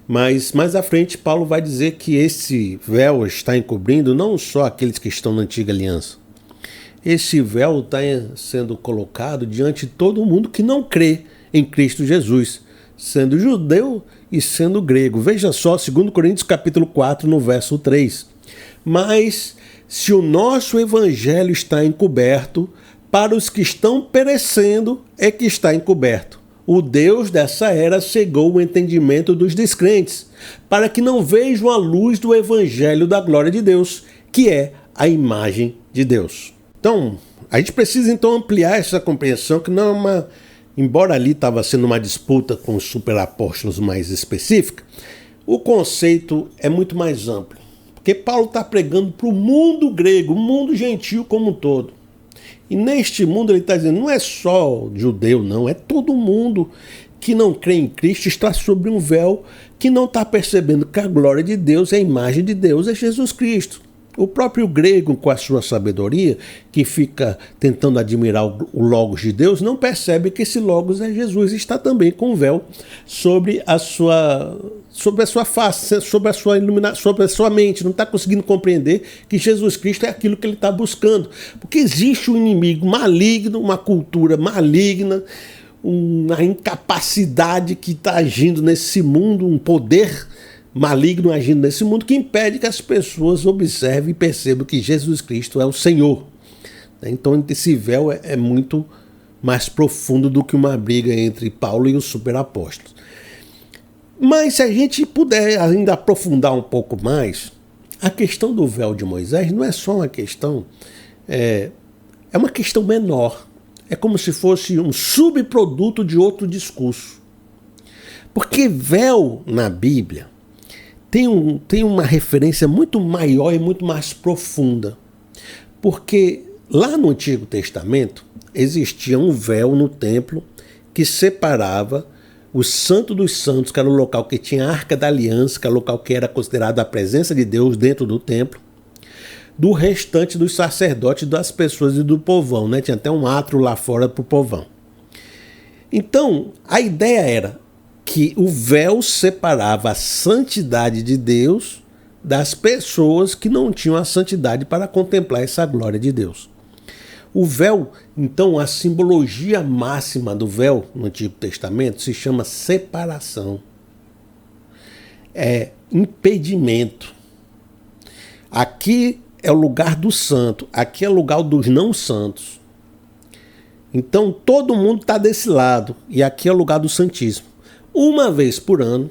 Mas mais à frente, Paulo vai dizer que esse véu está encobrindo não só aqueles que estão na antiga aliança. Esse véu está sendo colocado diante de todo mundo que não crê em Cristo Jesus, sendo judeu e sendo grego. Veja só, 2 Coríntios capítulo 4, no verso 3. Mas se o nosso evangelho está encoberto, para os que estão perecendo é que está encoberto. O Deus dessa era cegou o entendimento dos descrentes, para que não vejam a luz do evangelho da glória de Deus, que é a imagem de Deus. Então, a gente precisa então ampliar essa compreensão, que não é uma... Embora ali estava sendo uma disputa com os superapóstolos mais específica, o conceito é muito mais amplo. Porque Paulo está pregando para o mundo grego, o mundo gentil como um todo. E neste mundo ele está dizendo, não é só judeu, não, é todo mundo que não crê em Cristo está sobre um véu, que não está percebendo que a glória de Deus, a imagem de Deus é Jesus Cristo. O próprio grego, com a sua sabedoria, que fica tentando admirar o Logos de Deus, não percebe que esse Logos é Jesus, está também com um véu sobre a sua face, sobre a sua mente, não está conseguindo compreender que Jesus Cristo é aquilo que ele está buscando. Porque existe um inimigo maligno, uma cultura maligna, uma incapacidade que está agindo nesse mundo, um poder maligno agindo nesse mundo, que impede que as pessoas observem e percebam que Jesus Cristo é o Senhor. Então esse véu é muito mais profundo do que uma briga entre Paulo e os superapóstolos. Mas se a gente puder ainda aprofundar um pouco mais, a questão do véu de Moisés não é só uma questão, é uma questão menor. É como se fosse um subproduto de outro discurso. Porque véu na Bíblia tem uma referência muito maior e muito mais profunda. Porque lá no Antigo Testamento existia um véu no templo que separava o Santo dos Santos, que era o local que tinha a Arca da Aliança, que era o local que era considerado a presença de Deus dentro do templo, do restante dos sacerdotes, das pessoas e do povão, né? Tinha até um átrio lá fora para o povão. Então, a ideia era que o véu separava a santidade de Deus das pessoas que não tinham a santidade para contemplar essa glória de Deus. O véu, então, a simbologia máxima do véu no Antigo Testamento se chama separação. É impedimento. Aqui é o lugar do santo, aqui é o lugar dos não santos. Então todo mundo está desse lado, e aqui é o lugar do santíssimo. Uma vez por ano,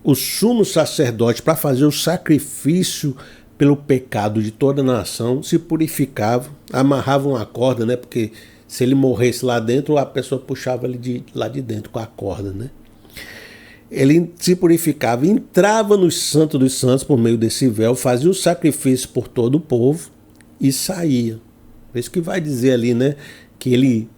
o sumo sacerdote, para fazer o sacrifício pelo pecado de toda a nação, se purificava, amarrava uma corda, né? Porque se ele morresse lá dentro, a pessoa puxava ele lá de dentro com a corda, né? Ele se purificava, entrava no Santo dos Santos por meio desse véu, fazia o sacrifício por todo o povo e saía. É isso que vai dizer ali, né? Que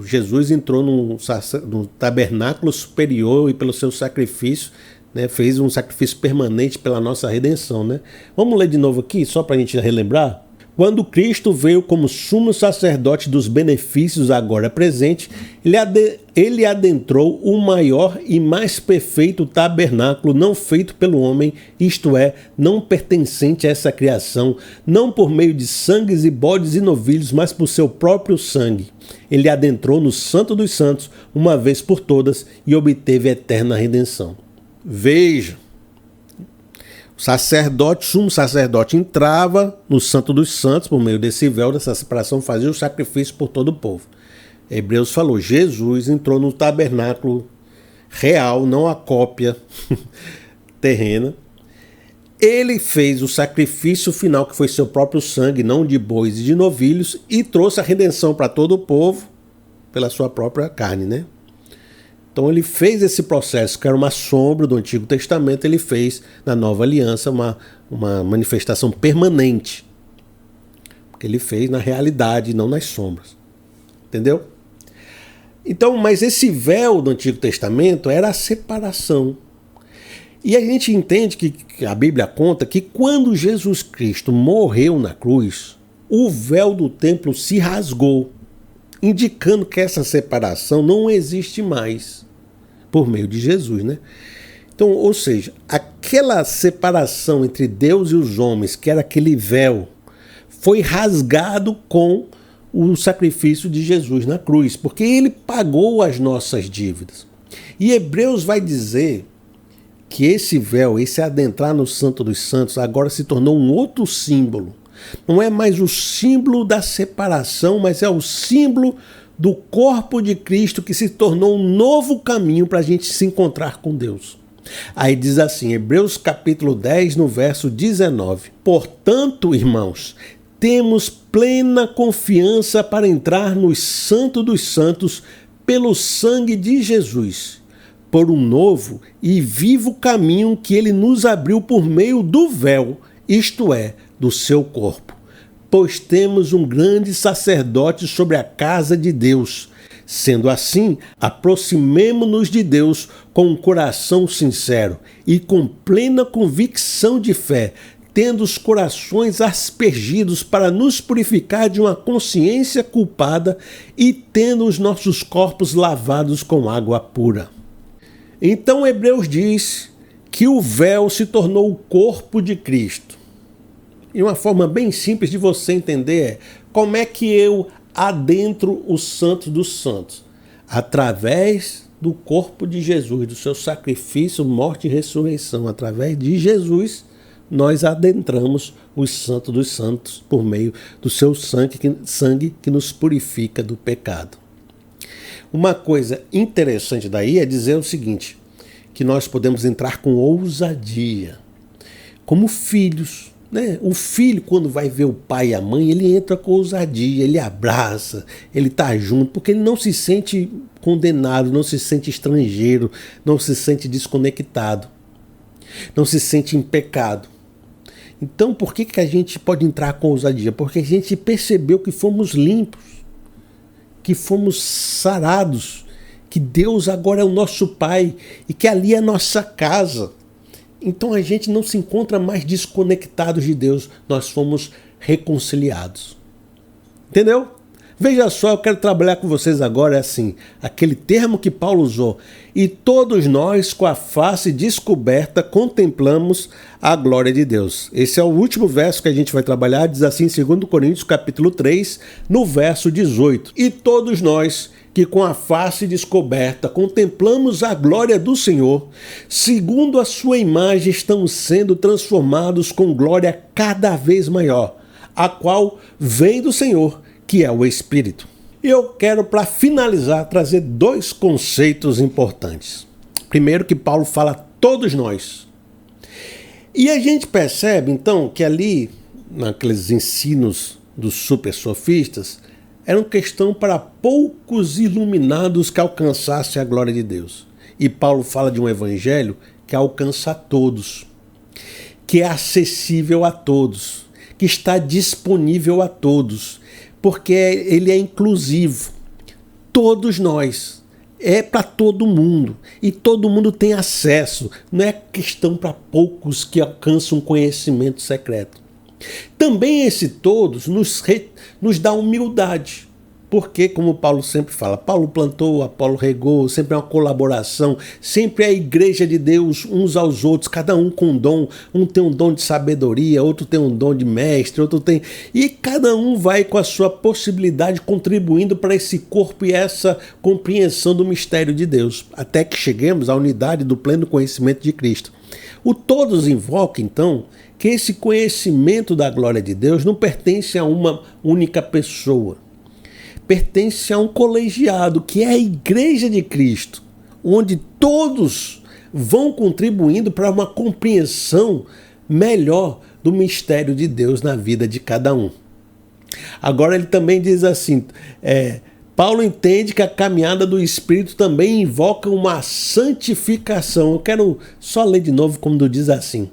Jesus entrou no tabernáculo superior e pelo seu sacrifício, né, fez um sacrifício permanente pela nossa redenção, né? Vamos ler de novo aqui, só para a gente relembrar? Quando Cristo veio como sumo sacerdote dos benefícios agora presentes, ele adentrou o maior e mais perfeito tabernáculo não feito pelo homem, isto é, não pertencente a essa criação, não por meio de sangues e bodes e novilhos, mas por seu próprio sangue. Ele adentrou no Santo dos Santos uma vez por todas e obteve a eterna redenção. Veja. O sumo sacerdote entrava no Santo dos Santos, por meio desse véu, dessa separação, fazia o sacrifício por todo o povo. Hebreus falou, Jesus entrou no tabernáculo real, não a cópia terrena. Ele fez o sacrifício final, que foi seu próprio sangue, não de bois e de novilhos, e trouxe a redenção para todo o povo pela sua própria carne, né? Então ele fez esse processo, que era uma sombra do Antigo Testamento, ele fez na Nova Aliança uma manifestação permanente. Porque ele fez na realidade, não nas sombras. Entendeu? Então, mas esse véu do Antigo Testamento era a separação. E a gente entende que a Bíblia conta que quando Jesus Cristo morreu na cruz, o véu do templo se rasgou, indicando que essa separação não existe mais. Por meio de Jesus, né? Então, ou seja, aquela separação entre Deus e os homens, que era aquele véu, foi rasgado com o sacrifício de Jesus na cruz, porque ele pagou as nossas dívidas. E Hebreus vai dizer que esse véu, esse adentrar no Santo dos Santos, agora se tornou um outro símbolo. Não é mais o símbolo da separação, mas é o símbolo do corpo de Cristo, que se tornou um novo caminho para a gente se encontrar com Deus. Aí diz assim, Hebreus capítulo 10, no verso 19. Portanto, irmãos, temos plena confiança para entrar no Santo dos Santos pelo sangue de Jesus, por um novo e vivo caminho que ele nos abriu por meio do véu, isto é, do seu corpo. Pois temos um grande sacerdote sobre a casa de Deus. Sendo assim, aproximemo-nos de Deus com um coração sincero e com plena convicção de fé, tendo os corações aspergidos para nos purificar de uma consciência culpada e tendo os nossos corpos lavados com água pura. Então Hebreus diz que o véu se tornou o corpo de Cristo. E uma forma bem simples de você entender é como é que eu adentro o Santo dos Santos. Através do corpo de Jesus, do seu sacrifício, morte e ressurreição. Através de Jesus, nós adentramos o Santo dos Santos por meio do seu sangue que nos purifica do pecado. Uma coisa interessante daí é dizer o seguinte, que nós podemos entrar com ousadia, como filhos, né? O filho, quando vai ver o pai e a mãe, ele entra com ousadia, ele abraça, ele está junto, porque ele não se sente condenado, não se sente estrangeiro, não se sente desconectado, não se sente em pecado. Então, por que a gente pode entrar com ousadia? Porque a gente percebeu que fomos limpos, que fomos sarados, que Deus agora é o nosso Pai e que ali é a nossa casa. Então a gente não se encontra mais desconectados de Deus, nós fomos reconciliados. Entendeu? Veja só, eu quero trabalhar com vocês agora assim, aquele termo que Paulo usou. E todos nós, com a face descoberta, contemplamos a glória de Deus. Esse é o último verso que a gente vai trabalhar, diz assim em 2 Coríntios capítulo 3, no verso 18. E todos nós, que com a face descoberta contemplamos a glória do Senhor, segundo a sua imagem estamos sendo transformados com glória cada vez maior, a qual vem do Senhor, que é o Espírito. Eu quero, para finalizar, trazer dois conceitos importantes. Primeiro, que Paulo fala todos nós. E a gente percebe, então, que ali, naqueles ensinos dos super sofistas, era uma questão para poucos iluminados que alcançassem a glória de Deus. E Paulo fala de um evangelho que alcança a todos, que é acessível a todos, que está disponível a todos, porque ele é inclusivo. Todos nós, é para todo mundo, e todo mundo tem acesso, não é questão para poucos que alcançam um conhecimento secreto. Também esse todos nos dá humildade, porque, como Paulo sempre fala, Paulo plantou, Apolo regou, sempre é uma colaboração, sempre é a igreja de Deus uns aos outros, cada um com um dom, um tem um dom de sabedoria, outro tem um dom de mestre, outro tem... E cada um vai com a sua possibilidade contribuindo para esse corpo e essa compreensão do mistério de Deus, até que cheguemos à unidade do pleno conhecimento de Cristo. O todos invoca, então, que esse conhecimento da glória de Deus não pertence a uma única pessoa. Pertence a um colegiado, que é a Igreja de Cristo, onde todos vão contribuindo para uma compreensão melhor do mistério de Deus na vida de cada um. Agora ele também diz assim, Paulo entende que a caminhada do Espírito também invoca uma santificação. Eu quero só ler de novo como diz assim.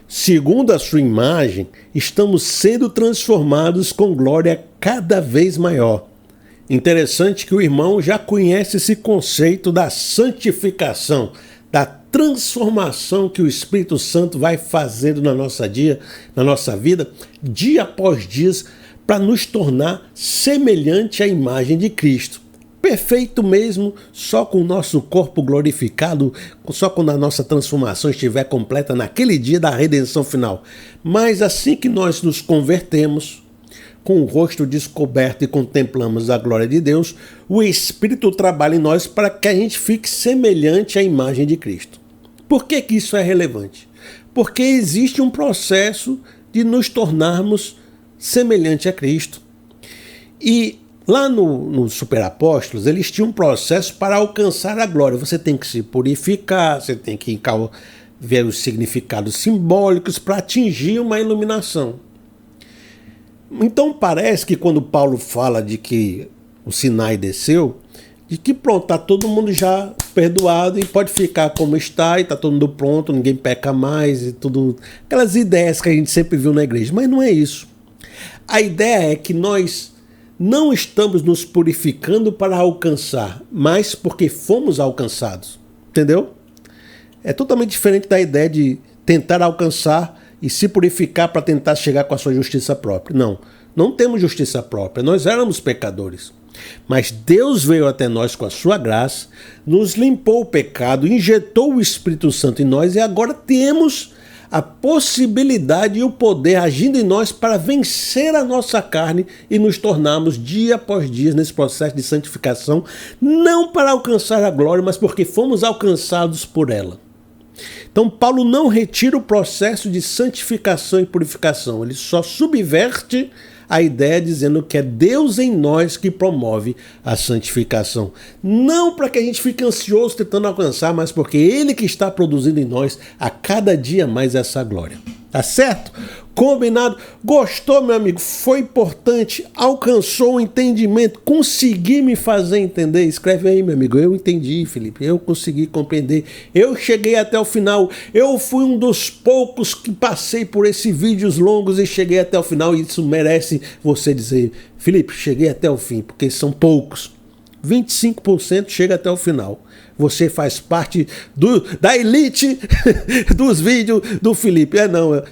Segundo a sua imagem, estamos sendo transformados com glória cada vez maior. Interessante que o irmão já conhece esse conceito da santificação, da transformação que o Espírito Santo vai fazendo na nossa vida, dia após dia, para nos tornar semelhante à imagem de Cristo. Perfeito mesmo, só com o nosso corpo glorificado, só quando a nossa transformação estiver completa naquele dia da redenção final. Mas assim que nós nos convertemos, com o rosto descoberto e contemplamos a glória de Deus, o Espírito trabalha em nós para que a gente fique semelhante à imagem de Cristo. Por que isso é relevante? Porque existe um processo de nos tornarmos semelhante a Cristo. E Lá no Superapóstolos, eles tinham um processo para alcançar a glória. Você tem que se purificar, você tem que ver os significados simbólicos para atingir uma iluminação. Então parece que quando Paulo fala de que o Sinai desceu, de que pronto, está todo mundo já perdoado e pode ficar como está, e está todo mundo pronto, ninguém peca mais e tudo. Aquelas ideias que a gente sempre viu na igreja, mas não é isso. A ideia é que nós não estamos nos purificando para alcançar, mas porque fomos alcançados, entendeu? É totalmente diferente da ideia de tentar alcançar e se purificar para tentar chegar com a sua justiça própria. Não temos justiça própria, nós éramos pecadores. Mas Deus veio até nós com a sua graça, nos limpou o pecado, injetou o Espírito Santo em nós e agora temos a possibilidade e o poder agindo em nós para vencer a nossa carne e nos tornarmos dia após dia nesse processo de santificação, não para alcançar a glória, mas porque fomos alcançados por ela. Então Paulo não retira o processo de santificação e purificação, ele só subverte a ideia dizendo que é Deus em nós que promove a santificação. Não para que a gente fique ansioso tentando alcançar, mas porque Ele que está produzindo em nós a cada dia mais essa glória. Tá certo? Combinado? Gostou, meu amigo? Foi importante? Alcançou o entendimento? Consegui me fazer entender? Escreve aí, meu amigo. Eu entendi, Felipe. Eu consegui compreender. Eu cheguei até o final. Eu fui um dos poucos que passei por esses vídeos longos e cheguei até o final. E isso merece você dizer, Felipe, cheguei até o fim, porque são poucos. 25% chega até o final. Você faz parte da elite dos vídeos do Felipe.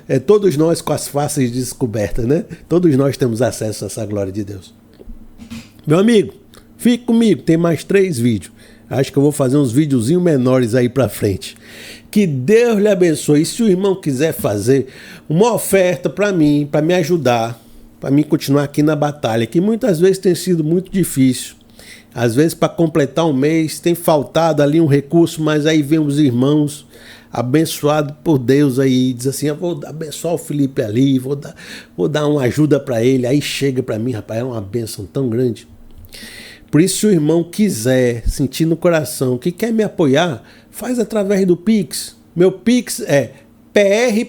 É todos nós com as faces descobertas, né? Todos nós temos acesso a essa glória de Deus. Meu amigo, fique comigo, tem mais 3 vídeos. Acho que eu vou fazer uns videozinhos menores aí pra frente. Que Deus lhe abençoe. E se o irmão quiser fazer uma oferta para mim, para me ajudar, para mim continuar aqui na batalha, que muitas vezes tem sido muito difícil. Às vezes, para completar um mês, tem faltado ali um recurso, mas aí vem os irmãos abençoados por Deus aí, diz assim, eu vou abençoar o Felipe ali, vou dar uma ajuda para ele, aí chega para mim, rapaz, é uma bênção tão grande. Por isso, se o irmão quiser, sentir no coração que quer me apoiar, faz através do Pix. Meu Pix é pr.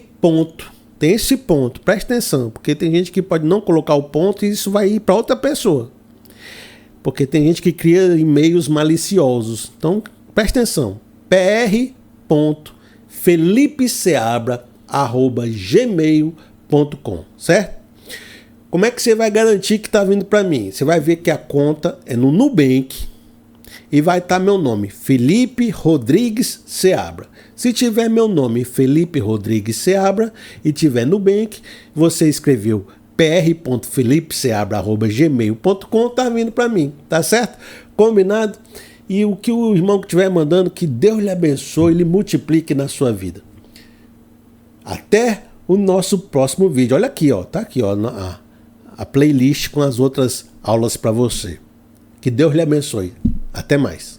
Tem esse ponto, presta atenção, porque tem gente que pode não colocar o ponto e isso vai ir para outra pessoa. Porque tem gente que cria e-mails maliciosos. Então, presta atenção. pr.felipeseabra@gmail.com, certo? Como é que você vai garantir que está vindo para mim? Você vai ver que a conta é no Nubank e vai estar meu nome, Felipe Rodrigues Seabra. Se tiver meu nome, Felipe Rodrigues Seabra, e tiver Nubank, você escreveu pr.felipeseabra@gmail.com, tá vindo para mim, tá certo? Combinado? E o que o irmão que estiver mandando, que Deus lhe abençoe e lhe multiplique na sua vida. Até o nosso próximo vídeo. Olha aqui, ó, tá aqui, ó, a playlist com as outras aulas para você. Que Deus lhe abençoe. Até mais.